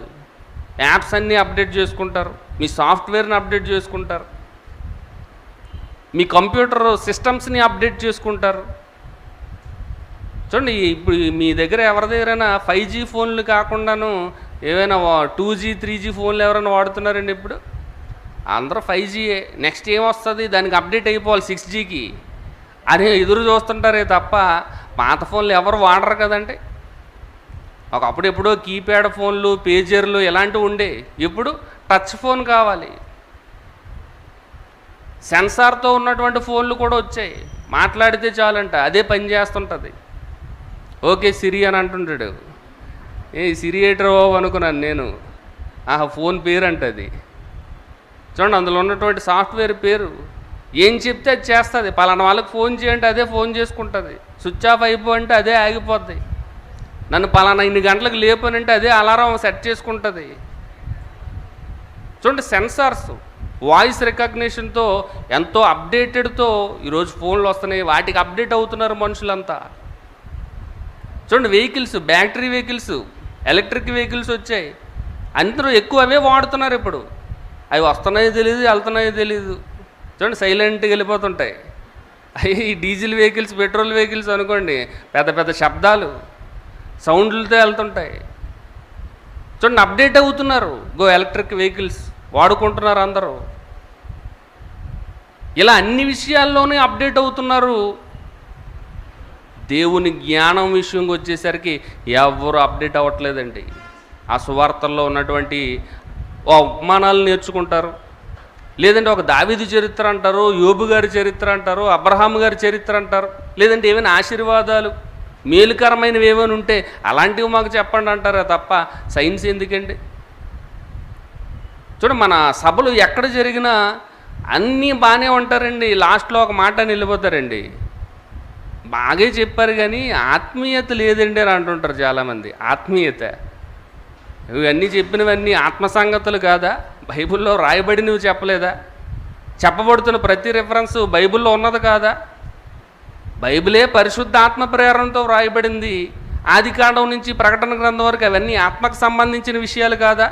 యాప్స్ అన్నీ అప్డేట్ చేసుకుంటారు, మీ సాఫ్ట్వేర్ని అప్డేట్ చేసుకుంటారు, మీ కంప్యూటర్ సిస్టమ్స్ని అప్డేట్ చేసుకుంటారు. చూడండి ఇప్పుడు మీ దగ్గర ఎవరి దగ్గరైనా 5G ఫోన్లు కాకుండాను ఏవైనా 2G 3G ఫోన్లు ఎవరైనా వాడుతున్నారండి? ఇప్పుడు అందరూ 5Gయే, నెక్స్ట్ ఏమొస్తుంది, దానికి అప్డేట్ అయిపోవాలి 6Gకి అని ఎదురు చూస్తుంటారే తప్ప పాత ఫోన్లు ఎవరు వాడరు కదండి. ఒకప్పుడు ఎప్పుడో కీప్యాడ్ ఫోన్లు, పేజర్లు ఇలాంటివి ఉండే, ఇప్పుడు టచ్ ఫోన్ కావాలి. సెన్సార్తో ఉన్నటువంటి ఫోన్లు కూడా వచ్చాయి, మాట్లాడితే చాలంట అదే పని చేస్తుంటుంది. ఓకే సిరి అని అంటుంటాడు, సిరి ఏటరో అనుకున్నాను నేను, ఫోన్ పేరు అంటే అది. చూడండి అందులో ఉన్నటువంటి సాఫ్ట్వేర్ పేరు, ఏం చెప్తే అది చేస్తుంది. పలానా వాళ్ళకి ఫోన్ చేయంటే అదే ఫోన్ చేసుకుంటుంది, స్విచ్ ఆఫ్ అయిపో అంటే అదే ఆగిపోద్ది, నన్ను పలానా ఇన్ని గంటలకు లేపనంటే అదే అలారం సెట్ చేసుకుంటుంది. చూడండి సెన్సార్స్, వాయిస్ రికగ్నిషన్తో ఎంతో అప్డేటెడ్తో ఈరోజు ఫోన్లు వస్తున్నాయి, వాటికి అప్డేట్ అవుతున్నారు మనుషులంతా. చూడండి vehicles, battery vehicles, electric vehicles వచ్చాయి, అందరూ ఎక్కువ అవే వాడుతున్నారు ఇప్పుడు. అవి వస్తున్నాయో తెలియదు, వెళ్తున్నాయో తెలియదు. చూడండి సైలెంట్గా వెళ్ళిపోతుంటాయి. అవి డీజిల్ వెహికల్స్, పెట్రోల్ వెహికల్స్ అనుకోండి, పెద్ద పెద్ద శబ్దాలు, సౌండ్లతో వెళ్తుంటాయి. చూడండి అప్డేట్ అవుతున్నారు, ఎలక్ట్రిక్ వెహికల్స్ వాడుకుంటున్నారు అందరూ. ఇలా అన్ని విషయాల్లోనే అప్డేట్ అవుతున్నారు. దేవుని జ్ఞానం విషయంకి వచ్చేసరికి ఎవరు అప్డేట్ అవ్వట్లేదండి. ఆ సువార్తల్లో ఉన్నటువంటి ఉపమానాలు నేర్చుకుంటారు, లేదంటే ఒక దావీదు చరిత్ర అంటారు, యోబు గారి చరిత్ర అంటారు, అబ్రహాం గారి చరిత్ర అంటారు, లేదంటే ఏమైనా ఆశీర్వాదాలు మేలుకరమైనవి ఏమైనా ఉంటే అలాంటివి మాకు చెప్పండి అంటారా తప్ప సైన్స్ ఎందుకండి. చూడండి మన సభలు ఎక్కడ జరిగినా అన్నీ బాగానే ఉంటారండి, లాస్ట్లో ఒక మాట నిలిపోతారండి, బాగా చెప్పారు కానీ ఆత్మీయత లేదండి అని అంటుంటారు చాలామంది. ఆత్మీయత, ఇవన్నీ చెప్పినవన్నీ ఆత్మ సంగతులు కాదా? బైబిల్లో రాయబడి నువ్వు చెప్పలేదా? చెప్పబడుతున్న ప్రతి రెఫరెన్స్ బైబిల్లో ఉన్నది కాదా? బైబిలే పరిశుద్ధ ఆత్మ ప్రేరణతో వ్రాయబడింది. ఆదికాండం నుంచి ప్రకటన గ్రంథం వరకు అవన్నీ ఆత్మకు సంబంధించిన విషయాలు కాదా?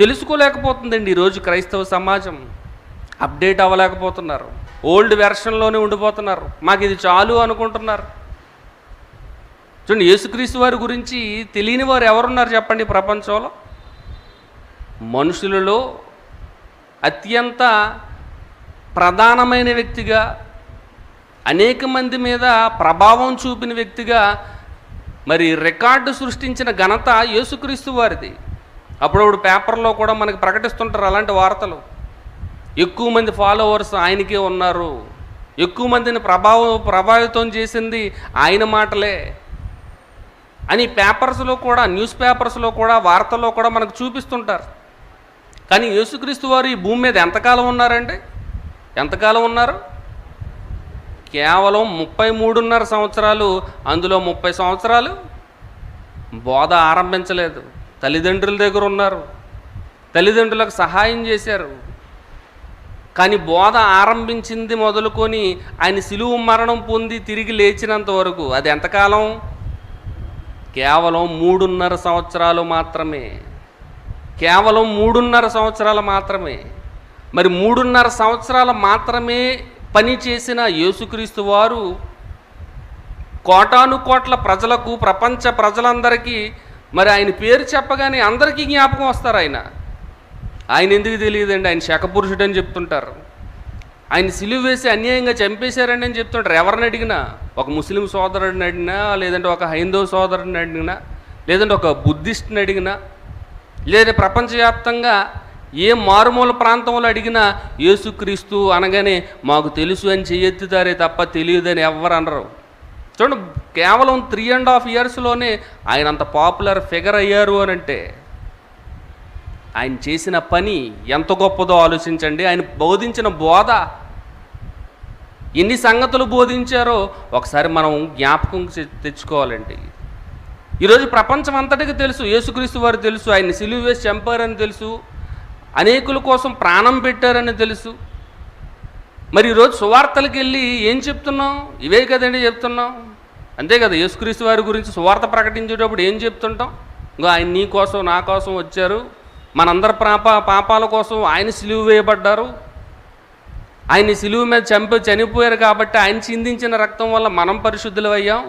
తెలుసుకోలేకపోతుందండి ఈరోజు క్రైస్తవ సమాజం. అప్డేట్ అవ్వలేకపోతున్నారు, ఓల్డ్ వెర్షన్లోనే ఉండిపోతున్నారు, మాకు ఇది చాలు అనుకుంటున్నారు. చూడండి యేసుక్రీస్తు వారి గురించి తెలియని వారు ఎవరున్నారు చెప్పండి ప్రపంచంలో? మనుషులలో అత్యంత ప్రధానమైన వ్యక్తిగా, అనేక మంది మీద ప్రభావం చూపిన వ్యక్తిగా మరి రికార్డు సృష్టించిన ఘనత యేసుక్రీస్తు వారిది. అప్పుడప్పుడు పేపర్లో కూడా మనకి ప్రకటిస్తుంటారు అలాంటి వార్తలు. ఎక్కువ మంది ఫాలోవర్స్ ఆయనకే ఉన్నారు, ఎక్కువ మందిని ప్రభావితం చేసింది ఆయన మాటలే అని పేపర్స్లో కూడా, న్యూస్ పేపర్స్లో కూడా, వార్తల్లో కూడా మనకు చూపిస్తుంటారు. కానీ యేసుక్రీస్తు వారు ఈ భూమి మీద ఎంతకాలం ఉన్నారండి? ఎంతకాలం ఉన్నారు? కేవలం 33.5 సంవత్సరాలు. అందులో 30 సంవత్సరాలు బోధ ఆరంభించలేదు, తల్లిదండ్రుల దగ్గర ఉన్నారు, తల్లిదండ్రులకు సహాయం చేశారు. కానీ బోధ ఆరంభించింది మొదలుకొని ఆయన శిలువ మరణం పొంది తిరిగి లేచినంత వరకు అది ఎంతకాలం? కేవలం 3.5 సంవత్సరాలు మాత్రమే. కేవలం 3.5 సంవత్సరాలు మాత్రమే. మరి 3.5 సంవత్సరాలు మాత్రమే పని చేసిన యేసుక్రీస్తు వారు కోటాను కోట్ల ప్రజలకు, ప్రపంచ ప్రజలందరికీ మరి ఆయన పేరు చెప్పగానే అందరికీ జ్ఞాపకం వస్తారు. ఆయన ఎందుకు తెలియదండి, ఆయన శకపురుషుడు అని చెప్తుంటారు, ఆయన సిలువ వేసి అన్యాయంగా చంపేశారండి అని చెప్తుంటారు. ఎవరిని అడిగినా, ఒక ముస్లిం సోదరుడిని అడిగినా, లేదంటే ఒక హైందవ సోదరుడిని అడిగినా, లేదంటే ఒక బుద్ధిస్ట్ని అడిగినా, లేదా ప్రపంచవ్యాప్తంగా ఏ మారుమూల ప్రాంతంలో అడిగినా యేసుక్రీస్తు అనగానే మాకు తెలుసు అని చెయ్యెత్తుతారే తప్ప తెలియదని ఎవ్వరు అనరు. చూడండి కేవలం 3.5 ఇయర్స్లోనే ఆయన అంత పాపులర్ ఫిగర్ అయ్యారు అని అంటే ఆయన చేసిన పని ఎంత గొప్పదో ఆలోచించండి. ఆయన బోధించిన బోధ, ఎన్ని సంగతులు బోధించారో ఒకసారి మనం జ్ఞాపకం తెచ్చుకోవాలండి. ఈరోజు ప్రపంచం అంతటికి తెలుసు యేసుక్రీస్తు వారు తెలుసు, ఆయన సిలువ వేసి చంపారని తెలుసు, అనేకుల కోసం ప్రాణం పెట్టారని తెలుసు. మరి ఈరోజు సువార్తలకు వెళ్ళి ఏం చెప్తున్నాం? ఇవే కదండి చెప్తున్నాం, అంతే కదా. యేసుక్రీస్తు వారి గురించి సువార్త ప్రకటించేటప్పుడు ఏం చెప్తుంటాం? ఇంకో ఆయన నీ కోసం నా కోసం వచ్చారు, మనందరి పాపాల కోసం ఆయన సిలువ వేయబడ్డారు, ఆయన సిలువ మీద చనిపోయారు కాబట్టి ఆయన చిందించిన రక్తం వల్ల మనం పరిశుద్ధులు అయ్యాం.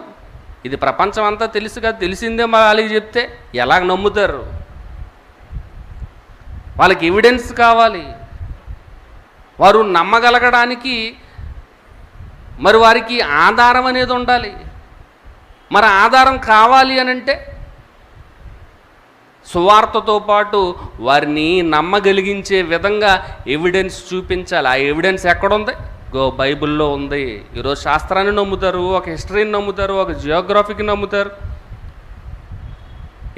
ఇది ప్రపంచం అంతా తెలుసు కదా. తెలిసిందే మరి వాళ్ళకి చెప్తే ఎలాగ నమ్ముతారు? వాళ్ళకి ఎవిడెన్స్ కావాలి. వారు నమ్మగలగడానికి మరి వారికి ఆధారం అనేది ఉండాలి. మరి ఆధారం కావాలి అని అంటే సువార్తతో పాటు వారిని నమ్మగలిగించే విధంగా ఎవిడెన్స్ చూపించాలి. ఆ ఎవిడెన్స్ ఎక్కడుంది? బైబిల్లో ఉంది. ఈరోజు శాస్త్రాన్ని నమ్ముతారు, ఒక హిస్టరీని నమ్ముతారు, ఒక జియోగ్రఫీకి నమ్ముతారు,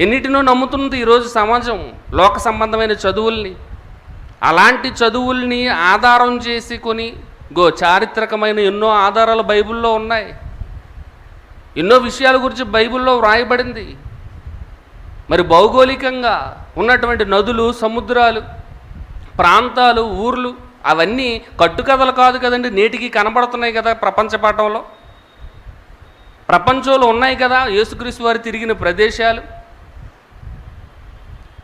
ఎన్నిటినో నమ్ముతుంది ఈరోజు సమాజం, లోక సంబంధమైన చదువుల్ని. అలాంటి చదువుల్ని ఆధారం చేసుకొని చారిత్రకమైన ఎన్నో ఆధారాలు బైబిల్లో ఉన్నాయి. ఎన్నో విషయాల గురించి బైబిల్లో వ్రాయబడింది. మరి భౌగోళికంగా ఉన్నటువంటి నదులు, సముద్రాలు, ప్రాంతాలు, ఊర్లు అవన్నీ కట్టుకథలు కాదు కదండి, నేటికి కనబడుతున్నాయి కదా. ప్రపంచ పటంలో ప్రపంచంలో ఉన్నాయి కదా యేసుక్రీస్తు వారు తిరిగిన ప్రదేశాలు.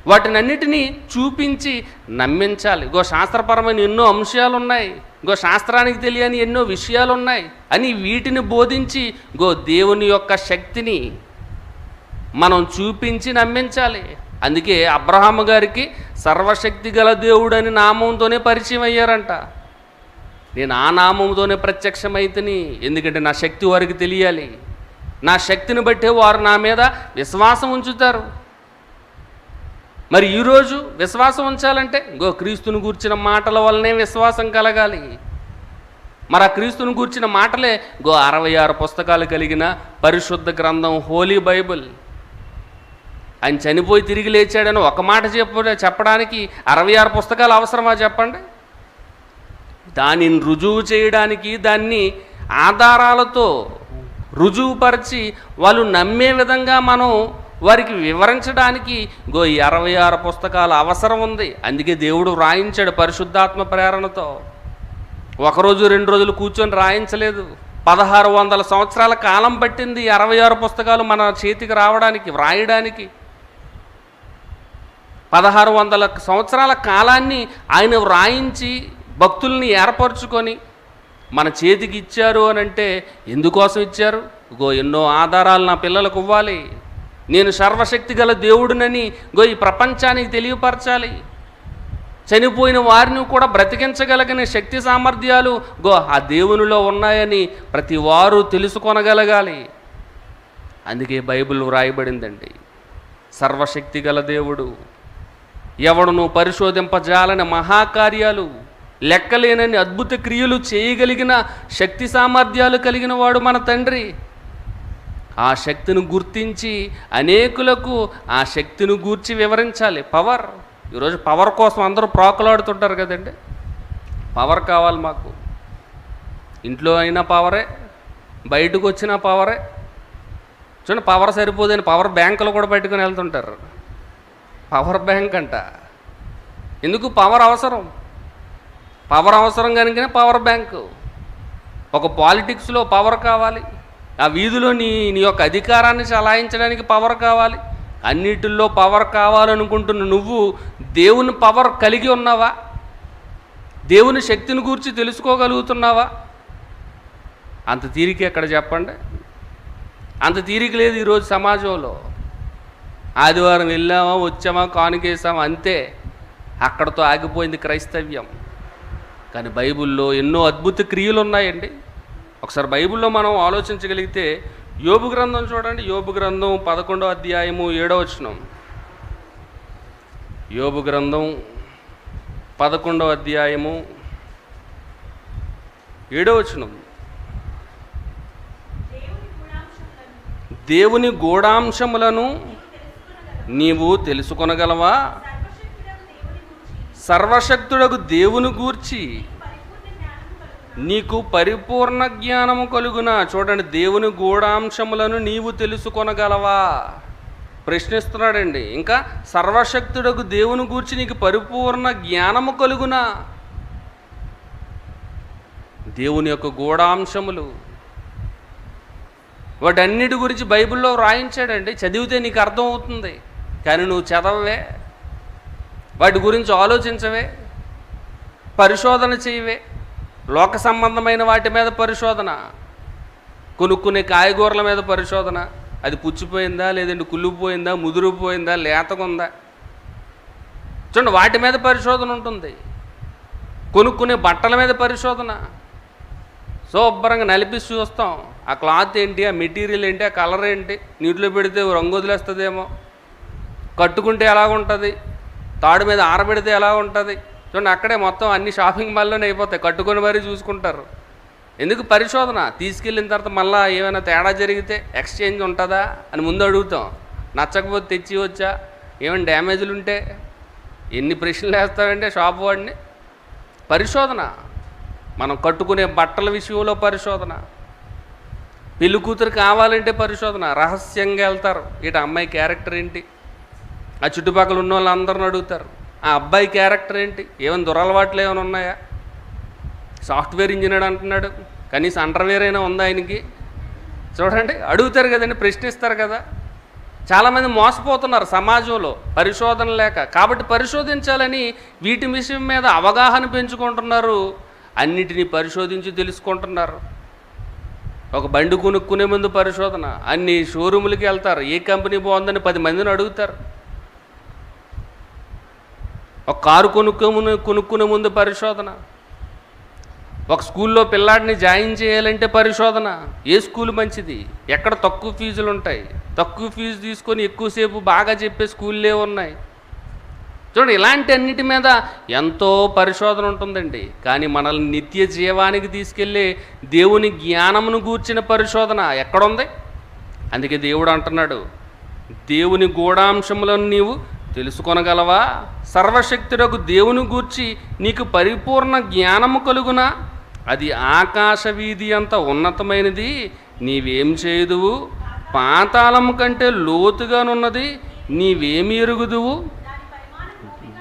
వాటినన్నిటినీ చూపించి నమ్మించాలి. శాస్త్రపరమైన ఎన్నో అంశాలు ఉన్నాయి, శాస్త్రానికి తెలియని ఎన్నో విషయాలు ఉన్నాయి అని వీటిని బోధించి దేవుని యొక్క శక్తిని మనం చూపించి నమ్మించాలి. అందుకే అబ్రహాము గారికి సర్వశక్తి గల దేవుడు అని నామంతోనే పరిచయం అయ్యారంట. నేను ఆ నామంతోనే ప్రత్యక్షమైతిని, ఎందుకంటే నా శక్తి వారికి తెలియాలి. నా శక్తిని బట్టే వారు నా మీద విశ్వాసం ఉంచుతారు. మరి ఈరోజు విశ్వాసం ఉంచాలంటే క్రీస్తుని గూర్చిన మాటల వల్లనే విశ్వాసం కలగాలి. మరి ఆ క్రీస్తుని గూర్చిన మాటలే 66 పుస్తకాలు కలిగిన పరిశుద్ధ గ్రంథం, హోలీ బైబిల్. ఆయన చనిపోయి తిరిగి లేచాడని ఒక మాట చెప్పడానికి 66 పుస్తకాలు అవసరమా చెప్పండి? దానిని రుజువు చేయడానికి, దాన్ని ఆధారాలతో రుజువుపరిచి వాళ్ళు నమ్మే విధంగా మనం వారికి వివరించడానికి 66 పుస్తకాలు అవసరం ఉంది. అందుకే దేవుడు రాయించాడు పరిశుద్ధాత్మ ప్రేరణతో. ఒకరోజు 2 రోజులు కూర్చొని రాయించలేదు. 1600 సంవత్సరాల కాలం పట్టింది 66 పుస్తకాలు మన చేతికి రావడానికి, వ్రాయడానికి. 1600 సంవత్సరాల కాలాన్ని ఆయన వ్రాయించి భక్తుల్ని ఏర్పరచుకొని మన చేతికి ఇచ్చారు అని అంటే ఎందుకోసం ఇచ్చారు? ఎన్నో ఆధారాలు నా పిల్లలకు ఇవ్వాలి, నేను సర్వశక్తి గల దేవుడినని ఈ ప్రపంచానికి తెలియపరచాలి, చనిపోయిన వారిని కూడా బ్రతికించగలిగిన శక్తి సామర్థ్యాలు ఆ దేవునిలో ఉన్నాయని ప్రతి వారు తెలుసుకొనగలగాలి. అందుకే బైబిల్ వ్రాయబడిందండి. సర్వశక్తి గల దేవుడు, ఎవడును పరిశోధింపజాలని మహాకార్యాలు, లెక్కలేనని అద్భుత క్రియలు చేయగలిగిన శక్తి సామర్థ్యాలు కలిగిన వాడు మన తండ్రి. ఆ శక్తిని గుర్తించి అనేకులకు ఆ శక్తిని గూర్చి వివరించాలి. పవర్, ఈరోజు పవర్ కోసం అందరూ ప్రాకులాడుతుంటారు కదండి. పవర్ కావాలి మాకు. ఇంట్లో అయినా పవరే, బయటకు వచ్చినా పవరే. చూడండి, పవర్ సరిపోదని పవర్ బ్యాంకులు కూడా పెట్టుకుని వెళ్తుంటారు. పవర్ బ్యాంక్ అంట. ఎందుకు? పవర్ అవసరం. పవర్ అవసరం కనుకనే పవర్ బ్యాంకు. ఒక పాలిటిక్స్లో పవర్ కావాలి, ఆ వీధిలో నీ యొక్క అధికారాన్ని చలాయించడానికి పవర్ కావాలి. అన్నిటిల్లో పవర్ కావాలనుకుంటున్న నువ్వు దేవుని పవర్ కలిగి ఉన్నావా? దేవుని శక్తిని గురించి తెలుసుకోగలుగుతున్నావా? అంత తీరిక ఎక్కడ చెప్పండి? అంత తీరిక లేదు ఈరోజు సమాజంలో. ఆదివారం వెళ్ళామా, వచ్చామా, కానుకేసామా, అంతే. అక్కడతో ఆగిపోయింది క్రైస్తవ్యం. కానీ బైబిల్లో ఎన్నో అద్భుత క్రియలు ఉన్నాయండి. ఒకసారి బైబిల్లో మనం ఆలోచించగలిగితే యోబు గ్రంథం చూడండి. యోబు గ్రంథం 11వ అధ్యాయము 7వ వచనం. యోబు గ్రంథం 11వ అధ్యాయము 7వ వచనం. దేవుని గూఢాంశములను నీవు తెలుసుకొనగలవా? సర్వశక్తుడగు దేవుని గూర్చి నీకు పరిపూర్ణ జ్ఞానము కలుగునా. చూడండి, దేవుని గూఢాంశములను నీవు తెలుసుకొనగలవా? ప్రశ్నిస్తున్నాడండి. ఇంకా సర్వశక్తుడగు దేవుని గూర్చి నీకు పరిపూర్ణ జ్ఞానము కలుగునా. దేవుని యొక్క గూఢాంశములు, వాటన్నిటి గురించి బైబిల్లో వ్రాయించాడండి. చదివితే నీకు అర్థం అవుతుంది, కానీ నువ్వు చదవవే, వాటి గురించి ఆలోచించవే, పరిశోధన చేయవే. లోక సంబంధమైన వాటి మీద పరిశోధన, కొనుక్కునే కాయగూరల మీద పరిశోధన. అది పుచ్చిపోయిందా, లేదంటే కుళ్ళిపోయిందా, ముదిరిపోయిందా, లేతగుందా. చూడండి, వాటి మీద పరిశోధన ఉంటుంది. కొనుక్కునే బట్టల మీద పరిశోధన. శుభ్రంగా నలిపి చూస్తాం, ఆ క్లాత్ ఏంటి, ఆ మెటీరియల్ ఏంటి, ఆ కలర్ ఏంటి, నీటిలో పెడితే రంగు వదిలేస్తుందేమో, కట్టుకుంటే ఎలా ఉంటుంది, తాడు మీద ఆరబెడితే ఎలా ఉంటుంది. చూడండి, అక్కడే మొత్తం అన్ని షాపింగ్ మాల్లోనే అయిపోతాయి, కట్టుకొని మరీ చూసుకుంటారు. ఎందుకు? పరిశోధన. తీసుకెళ్ళిన తర్వాత మళ్ళీ ఏమైనా తేడా జరిగితే ఎక్స్చేంజ్ ఉంటుందా అని ముందు అడుగుతాం. నచ్చకపోతే తెచ్చి వచ్చా, ఏమైనా డ్యామేజ్లు ఉంటే ఎన్ని ప్రశ్నలు వేస్తామంటే షాప్ వాడిని. పరిశోధన. మనం కట్టుకునే బట్టల విషయంలో పరిశోధన. పెళ్లి కూతురు కావాలంటే పరిశోధన. రహస్యంగా వెళ్తారు, ఇటు అమ్మాయి క్యారెక్టర్ ఏంటి, ఆ చుట్టుపక్కల ఉన్న వాళ్ళందరిని అడుగుతారు, ఆ అబ్బాయి క్యారెక్టర్ ఏంటి, ఏమైనా దురలవాట్లు ఏమైనా ఉన్నాయా, సాఫ్ట్వేర్ ఇంజనీర్ అంటున్నాడు, కనీసం అండర్వేర్ అయినా ఉందా ఆయనకి. చూడండి, అడుగుతారు కదండి, ప్రశ్నిస్తారు కదా. చాలామంది మోసపోతున్నారు సమాజంలో పరిశోధన లేక. కాబట్టి పరిశోధించాలని వీటి విషయం మీద అవగాహన పెంచుకుంటున్నారు, అన్నిటినీ పరిశోధించి తెలుసుకుంటున్నారు. ఒక బండి కొనుక్కునే ముందు పరిశోధన. అన్ని షోరూములకి వెళ్తారు, ఏ కంపెనీ బాగుందని 10 మందిని అడుగుతారు. ఒక కారు కొనుక్కునే ముందు పరిశోధన. ఒక స్కూల్లో పిల్లాడిని జాయిన్ చేయాలంటే పరిశోధన. ఏ స్కూల్ మంచిది, ఎక్కడ తక్కువ ఫీజులు ఉంటాయి, తక్కువ ఫీజు తీసుకొని ఎక్కువసేపు బాగా చెప్పే స్కూల్లే ఉన్నాయి. చూడండి, ఇలాంటి అన్నిటి మీద ఎంతో పరిశోధన ఉంటుందండి. కానీ మనల్ని నిత్య జీవానికి తీసుకెళ్ళే దేవుని జ్ఞానమును గూర్చిన పరిశోధన ఎక్కడుంది? అందుకే దేవుడు అంటున్నాడు, దేవుని గూఢాంశములను నీవు తెలుసుకొనగలవా? సర్వశక్తుడకు దేవుని గూర్చి నీకు పరిపూర్ణ జ్ఞానము కలుగునా? అది ఆకాశ వీధి అంత ఉన్నతమైనది, నీవేం చేయుదువు? పాతాళము కంటే లోతుగానున్నది, నీవేమి ఎరుగుదువు?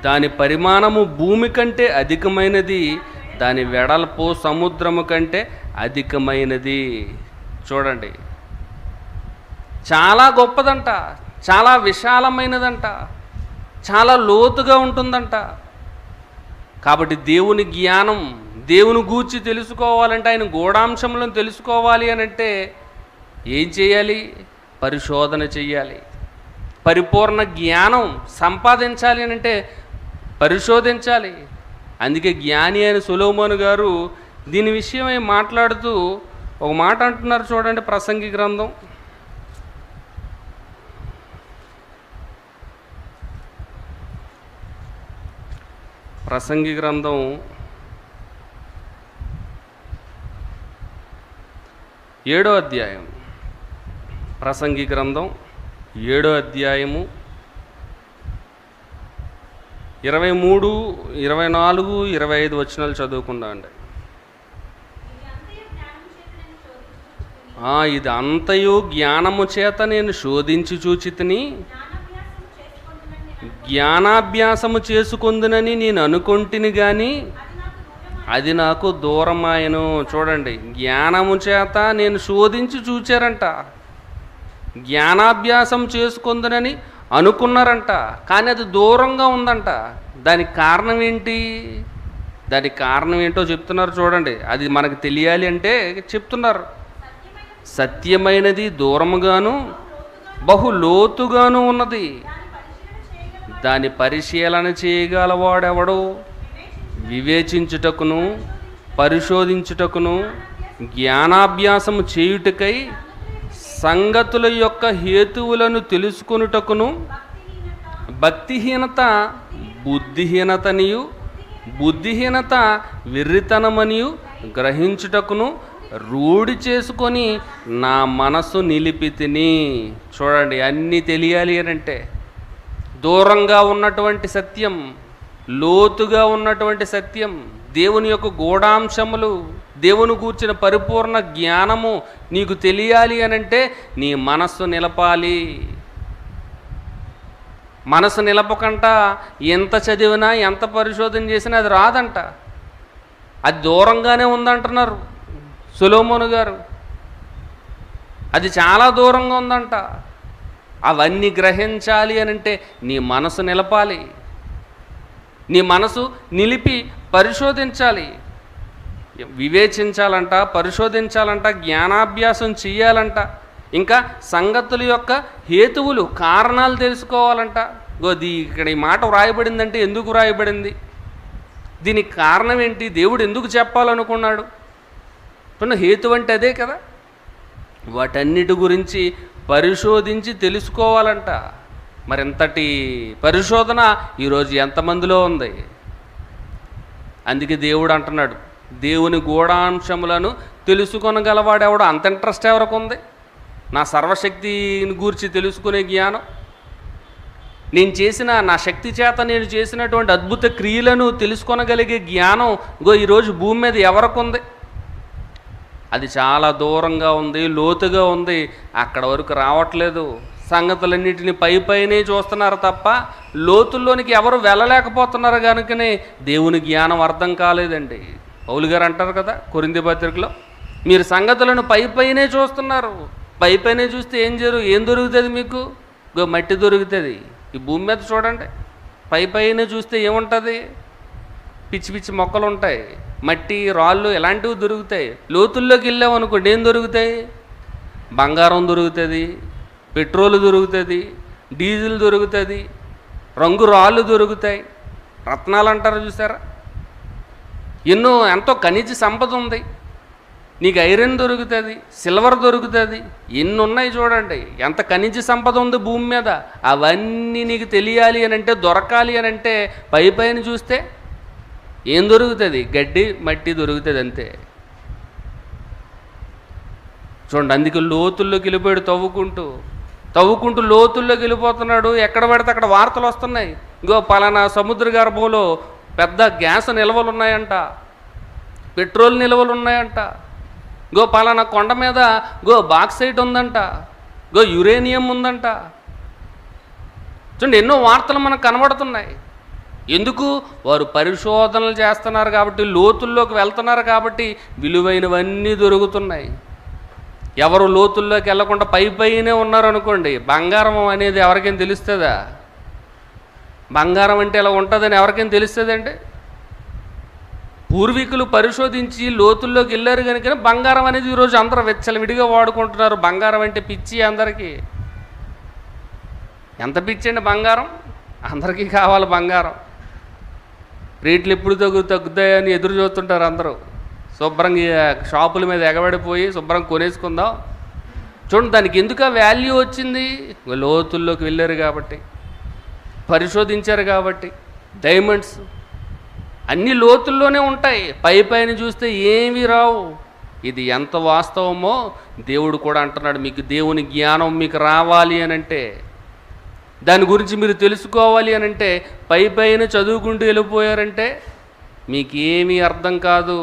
దాని పరిమాణము భూమి కంటే అధికమైనది, దాని వెడల్పు సముద్రము కంటే అధికమైనది. చూడండి, చాలా గొప్పదంట, చాలా విశాలమైనదంట, చాలా లోతుగా ఉంటుందంట. కాబట్టి దేవుని జ్ఞానం, దేవుని గూర్చి తెలుసుకోవాలంటే, ఆయన గూఢాంశములను తెలుసుకోవాలి అని అంటే ఏం చేయాలి? పరిశోధన చెయ్యాలి. పరిపూర్ణ జ్ఞానం సంపాదించాలి అని అంటే పరిశోధించాలి. అందుకే జ్ఞాని అయిన సొలొమోను గారు దీని విషయమై మాట్లాడుతూ ఒక మాట అంటున్నారు. చూడండి, ప్రసంగి గ్రంథం 7వ అధ్యాయం. ప్రసంగి గ్రంథం 7వ అధ్యాయము 23, 24, 25 వచనాలు చదువుకుందామండి. ఇది అంతయు జ్ఞానము చేత నేను శోధించి చూచితిని, జ్ఞానాభ్యాసము చేసుకొందునని నేను అనుకొంటిని గాని అది నాకు దూరమాయను. చూడండి, జ్ఞానము చేత నేను శోధించి చూచారంట, జ్ఞానాభ్యాసం చేసుకొందునని అనుకున్నారంట, కానీ అది దూరంగా ఉందంట. దానికి కారణం ఏంటి? దానికి కారణం ఏంటో చెప్తున్నారు. చూడండి, అది మనకు తెలియాలి అంటే చెప్తున్నారు. సత్యమైనది దూరముగాను బహు లోతుగాను ఉన్నది, దాని పరిశీలన చేయగలవాడెవడు? వివేచించుటకును పరిశోధించుటకును జ్ఞానాభ్యాసము చేయుటకై సంగతుల యొక్క హేతువులను తెలుసుకొనుటకును భక్తిహీనత బుద్ధిహీనతనియు బుద్ధిహీనత వెర్రితనమనియు గ్రహించుటకును రూఢి చేసుకొని నా మనసు నిలిపితిని. చూడండి, అన్నీ తెలియాలి అని అంటే దూరంగా ఉన్నటువంటి సత్యం, లోతుగా ఉన్నటువంటి సత్యం, దేవుని యొక్క గూఢాంశములు, దేవుని గూర్చిన పరిపూర్ణ జ్ఞానము నీకు తెలియాలి అనంటే నీ మనస్సు నిలపాలి. మనసు నిలపకంట ఎంత చదివినా ఎంత పరిశోధన చేసినా అది రాదంట. అది దూరంగానే ఉందంటున్నారు సొలొమోను గారు. అది చాలా దూరంగా ఉందంట. అవన్నీ గ్రహించాలి అనంటే నీ మనసు నిలపాలి. నీ మనసు నిలిపి పరిశోధించాలి, వివేచించాలంట, పరిశోధించాలంట, జ్ఞానాభ్యాసం చెయ్యాలంట. ఇంకా సంగతుల యొక్క హేతువులు, కారణాలు తెలుసుకోవాలంట. ఇక్కడ ఈ మాట వ్రాయబడిందంటే ఎందుకు వ్రాయబడింది, దీనికి కారణం ఏంటి, దేవుడు ఎందుకు చెప్పాలనుకున్నాడు, హేతు అంటే అదే కదా. వాటన్నిటి గురించి పరిశోధించి తెలుసుకోవాలంట. మరింతటి పరిశోధన ఈరోజు ఎంతమందిలో ఉంది. అందుకే దేవుడు అంటున్నాడు, దేవుని గూఢాంశములను తెలుసుకొనగలవాడెవడు. అంత ఇంట్రెస్ట్ ఎవరికి ఉంది నా సర్వశక్తిని గూర్చి తెలుసుకునే జ్ఞానం, నేను చేసిన నా శక్తి చేత నేను చేసినటువంటి అద్భుత క్రియలను తెలుసుకొనగలిగే జ్ఞానం ఈరోజు భూమి మీద ఎవరికి ఉంది. అది చాలా దూరంగా ఉంది, లోతుగా ఉంది, అక్కడ వరకు రావట్లేదు. సంగతులన్నిటిని పైనే చూస్తున్నారు తప్ప లోతుల్లోనికి ఎవరు వెళ్ళలేకపోతున్నారు. కనుకనే దేవుని జ్ఞానం అర్థం కాలేదండి. పౌలు గారు అంటారు కదా కొరింథీ పత్రికలో, మీరు సంగతులను పైనే చూస్తున్నారు. పైనే చూస్తే ఏం దొరుకుతుంది మీకు, మట్టి దొరుకుతుంది. ఈ భూమి మీద చూడండి, పైనే చూస్తే ఏముంటుంది, పిచ్చి పిచ్చి మొక్కలు ఉంటాయి, మట్టి రాళ్ళు ఇలాంటివి దొరుకుతాయి. లోతుల్లోకి వెళ్ళామనుకోండి ఏం దొరుకుతాయి, బంగారం దొరుకుతుంది, పెట్రోల్ దొరుకుతుంది, డీజిల్ దొరుకుతుంది, రంగు రాళ్ళు దొరుకుతాయి, రత్నాలు అంటారు చూసారా, ఎంతో ఖనిజ సంపద ఉంది. నీకు ఐరన్ దొరుకుతుంది, సిల్వర్ దొరుకుతుంది, ఎన్ని ఉన్నాయి చూడండి. ఎంత ఖనిజ సంపద ఉంది భూమి మీద. అవన్నీ నీకు తెలియాలి అని అంటే, దొరకాలి అని అంటే పైన చూస్తే ఏం దొరుకుతుంది, గడ్డి మట్టి దొరుకుతుంది అంతే. చూడండి, అందుకే లోతుల్లోకి వెళ్ళిపోయాడు, తవ్వుకుంటూ లోతుల్లోకి వెళ్ళిపోతున్నాడు. ఎక్కడ పడితే అక్కడ వార్తలు వస్తున్నాయి, పలానా సముద్ర గర్భంలో పెద్ద గ్యాస్ నిల్వలు ఉన్నాయంట, పెట్రోల్ నిల్వలు ఉన్నాయంట, పలానా కొండ మీద బాక్సైట్ ఉందంట, యురేనియం ఉందంట. చూడండి, ఎన్నో వార్తలు మనకు కనబడుతున్నాయి. ఎందుకు, వారు పరిశోధనలు చేస్తున్నారు కాబట్టి, లోతుల్లోకి వెళ్తున్నారు కాబట్టి విలువైనవన్నీ దొరుకుతున్నాయి. ఎవరు లోతుల్లోకి వెళ్లకుండా పైనే ఉన్నారనుకోండి, బంగారం అనేది ఎవరికైనా తెలుస్తుందా, బంగారం అంటే ఇలా ఉంటుందని ఎవరికైనా తెలుస్తుందండి. పూర్వీకులు పరిశోధించి లోతుల్లోకి వెళ్ళారు కనుక బంగారం అనేది ఈరోజు అందరూ విచ్చలవిడిగా వాడుకుంటున్నారు. బంగారం అంటే పిచ్చి అందరికీ. ఎంత పిచ్చి అండి బంగారం, అందరికీ కావాలి బంగారం. రేట్లు ఎప్పుడు తగ్గుతాయని ఎదురు చూస్తుంటారు అందరూ. శుభ్రంగా షాపుల మీద ఎగబడిపోయి శుభ్రం కొనేసుకుందాం. చూడండి, దానికి ఎందుకు వాల్యూ వచ్చింది, లోతుల్లోకి వెళ్ళారు కాబట్టి, పరిశోధించారు కాబట్టి. డైమండ్స్ అన్ని లోతుల్లోనే ఉంటాయి, పైన చూస్తే ఏమీ రావు. ఇది ఎంత వాస్తవమో దేవుడు కూడా అంటున్నాడు, మీకు దేవుని జ్ఞానం మీకు రావాలి అని అంటే, దాని గురించి మీరు తెలుసుకోవాలి అని అంటే, పైన చదువుకుంటూ వెళ్ళిపోయారంటే మీకేమీ అర్థం కాదు.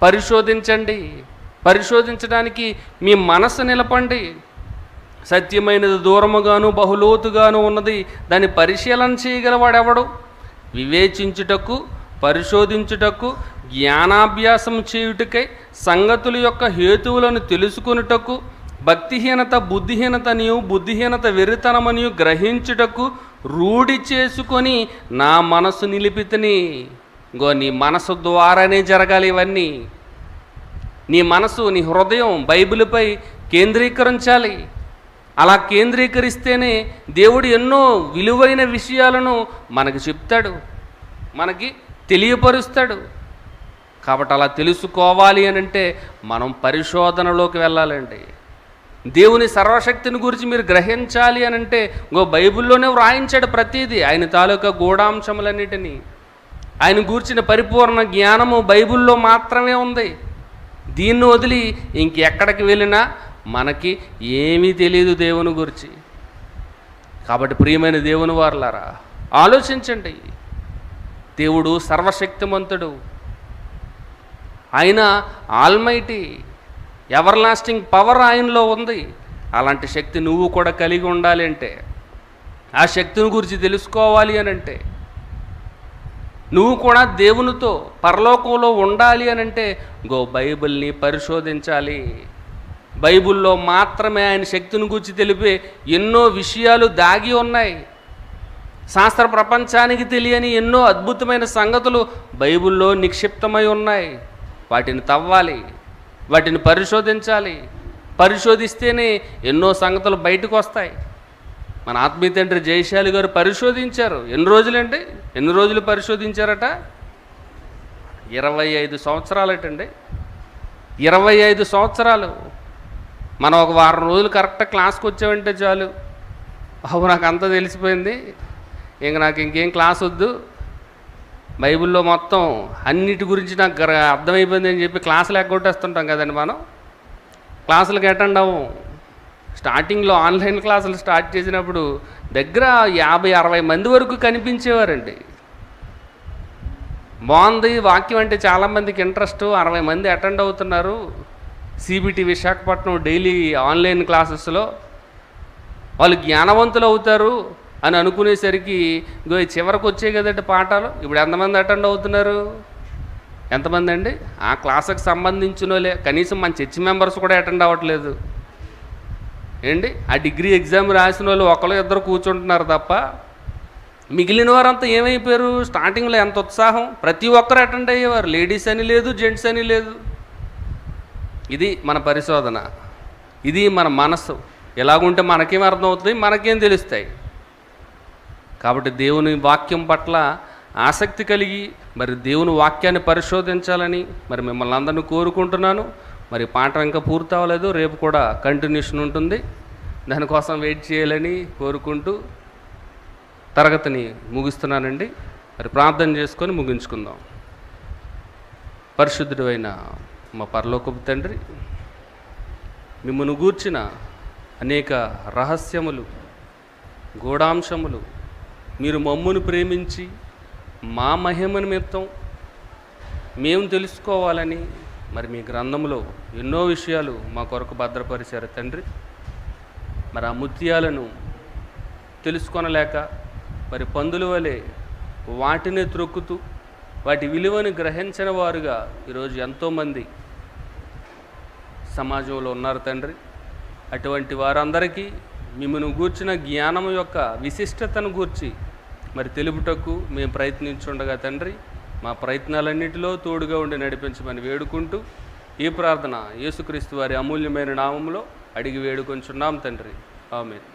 పరిశోధించండి, పరిశోధించడానికి మీ మనసు నిలపండి. సత్యమైనది దూరముగాను బహులోతుగాను ఉన్నది, దాన్ని పరిశీలన చేయగలవాడెవడు. వివేచించుటకు, పరిశోధించుటకు, జ్ఞానాభ్యాసం చేయుటకై, సంగతుల యొక్క హేతువులను తెలుసుకొనుటకు, భక్తిహీనత బుద్ధిహీనతనియు, బుద్ధిహీనత వెర్రితనమనియు గ్రహించుటకు రూఢి చేసుకొని నా మనసు నిలిపితిని. నీ మనసు ద్వారానే జరగాలి ఇవన్నీ. నీ మనసు, నీ హృదయం బైబిల్పై కేంద్రీకరించాలి. అలా కేంద్రీకరిస్తేనే దేవుడు ఎన్నో విలువైన విషయాలను మనకు చెప్తాడు, మనకి తెలియపరుస్తాడు. కాబట్టి అలా తెలుసుకోవాలి అని అంటే మనం పరిశోధనలోకి వెళ్ళాలండి. దేవుని సర్వశక్తిని గురించి మీరు గ్రహించాలి అని అంటే బైబిల్లోనే వ్రాయించాడు ప్రతిదీ, ఆయన తాలూకా గూఢాంశములన్నిటినీ. ఆయన గూర్చిన పరిపూర్ణ జ్ఞానము బైబిల్లో మాత్రమే ఉంది. దీన్ని వదిలి ఇంకెక్కడికి వెళ్ళినా మనకి ఏమీ తెలియదు దేవుని గురించి. కాబట్టి ప్రియమైన దేవుని వారలారా, ఆలోచించండి. దేవుడు సర్వశక్తిమంతుడు, ఆయన ఆల్మైటీ, ఎవర్ లాస్టింగ్ పవర్ ఆయనలో ఉంది. అలాంటి శక్తి నువ్వు కూడా కలిగి ఉండాలి అంటే, ఆ శక్తిని గురించి తెలుసుకోవాలి అని అంటే, నువ్వు కూడా దేవునితో పరలోకంలో ఉండాలి అని అంటే బైబిల్ని పరిశోధించాలి. బైబిల్లో మాత్రమే ఆయన శక్తిని గురించి తెలిపే ఎన్నో విషయాలు దాగి ఉన్నాయి. శాస్త్ర ప్రపంచానికి తెలియని ఎన్నో అద్భుతమైన సంగతులు బైబిల్లో నిక్షిప్తమై ఉన్నాయి. వాటిని తవ్వాలి, వాటిని పరిశోధించాలి. పరిశోధిస్తేనే ఎన్నో సంగతులు బయటకు వస్తాయి. మన ఆత్మీయ తండ్రి జయశాలి గారు పరిశోధించారు. ఎన్ని రోజులండి? ఎన్ని రోజులు పరిశోధించారట? 25 సంవత్సరాలటండి. 25 సంవత్సరాలు. మనం ఒక వారం రోజులు కరెక్ట్గా క్లాస్కి వచ్చామంటే చాలు, బాబు నాకు అంతా తెలిసిపోయింది, నాకు ఇంకేం క్లాస్ వద్దు, బైబిల్లో మొత్తం అన్నిటి గురించి నాకు అర్థమైపోయింది అని చెప్పి క్లాసులు ఎగ్గొట్టేస్తుంటాం కదండి. మనం క్లాసులకు అటెండ్ అవ్వం. స్టార్టింగ్లో ఆన్లైన్ క్లాసులు స్టార్ట్ చేసినప్పుడు దగ్గర 50-60 మంది వరకు కనిపించేవారండి. బాగుంది వాక్యం అంటే చాలామందికి ఇంట్రెస్ట్, 60 మంది అటెండ్ అవుతున్నారు సిబిటి విశాఖపట్నం డైలీ ఆన్లైన్ క్లాసెస్లో, వాళ్ళు జ్ఞానవంతులు అవుతారు అని అనుకునేసరికి ఇగో చివరికి వచ్చే కదండి పాఠాలు. ఇప్పుడు ఎంతమంది అటెండ్ అవుతున్నారు? ఎంతమంది అండి? ఆ క్లాసుకు సంబంధించిన వాళ్ళే, కనీసం మన చర్చ్ మెంబర్స్ కూడా అటెండ్ అవ్వట్లేదు ఏంటి. ఆ డిగ్రీ ఎగ్జామ్ రాసిన వాళ్ళు ఒకరు ఇద్దరు కూర్చుంటున్నారు తప్ప మిగిలిన వారంతా ఏమైపోయారు? స్టార్టింగ్లో ఎంత ఉత్సాహం, ప్రతి ఒక్కరు అటెండ్ అయ్యేవారు, లేడీస్ అని లేదు, జెంట్స్ అని లేదు. ఇది మన పరిశోధన, ఇది మన మనస్సు. ఎలాగుంటే మనకేం అర్థమవుతుంది, మనకేం తెలుస్తాయి. కాబట్టి దేవుని వాక్యం పట్ల ఆసక్తి కలిగి మరి దేవుని వాక్యాన్ని పరిశోధించాలని మరి మిమ్మల్ని అందరినీ కోరుకుంటున్నాను. మరి పాఠం ఇంకా పూర్తి అవ్వలేదు, రేపు కూడా కంటిన్యూషన్ ఉంటుంది, దానికోసం వెయిట్ చేయాలని కోరుకుంటూ తరగతిని ముగిస్తున్నానండి. మరి ప్రార్థన చేసుకొని ముగించుకుందాం. పరిశుద్ధుడు అయిన మా పరలోకపు తండ్రి, మిమ్మల్ని గూర్చిన అనేక రహస్యములు, గూఢాంశములు మీరు మమ్మును ప్రేమించి మా మహిమ నిమిత్తం మేము తెలుసుకోవాలని మరి మీ గ్రంథంలో ఎన్నో విషయాలు మా కొరకు భద్రపరిచారు తండ్రి. మరి ఆ ముత్యాలను తెలుసుకొనలేక మరి పందుల వలె వాటిని త్రొక్కుతూ వాటి విలువను గ్రహించిన వారుగా ఈరోజు ఎంతోమంది సమాజంలో ఉన్నారు తండ్రి. అటువంటి వారందరికీ మిమ్మల్ని గూర్చిన జ్ఞానం యొక్క విశిష్టతను గూర్చి మరి తెలుపుటకు మేము ప్రయత్నించుండగా తండ్రి, మా ప్రయత్నాలన్నిటిలో తోడుగా ఉండి నడిపించమని వేడుకుంటూ ఈ ప్రార్థన యేసుక్రీస్తు వారి అమూల్యమైన నామములో అడిగి వేడుకొంచున్నాం తండ్రి. ఆమేన్.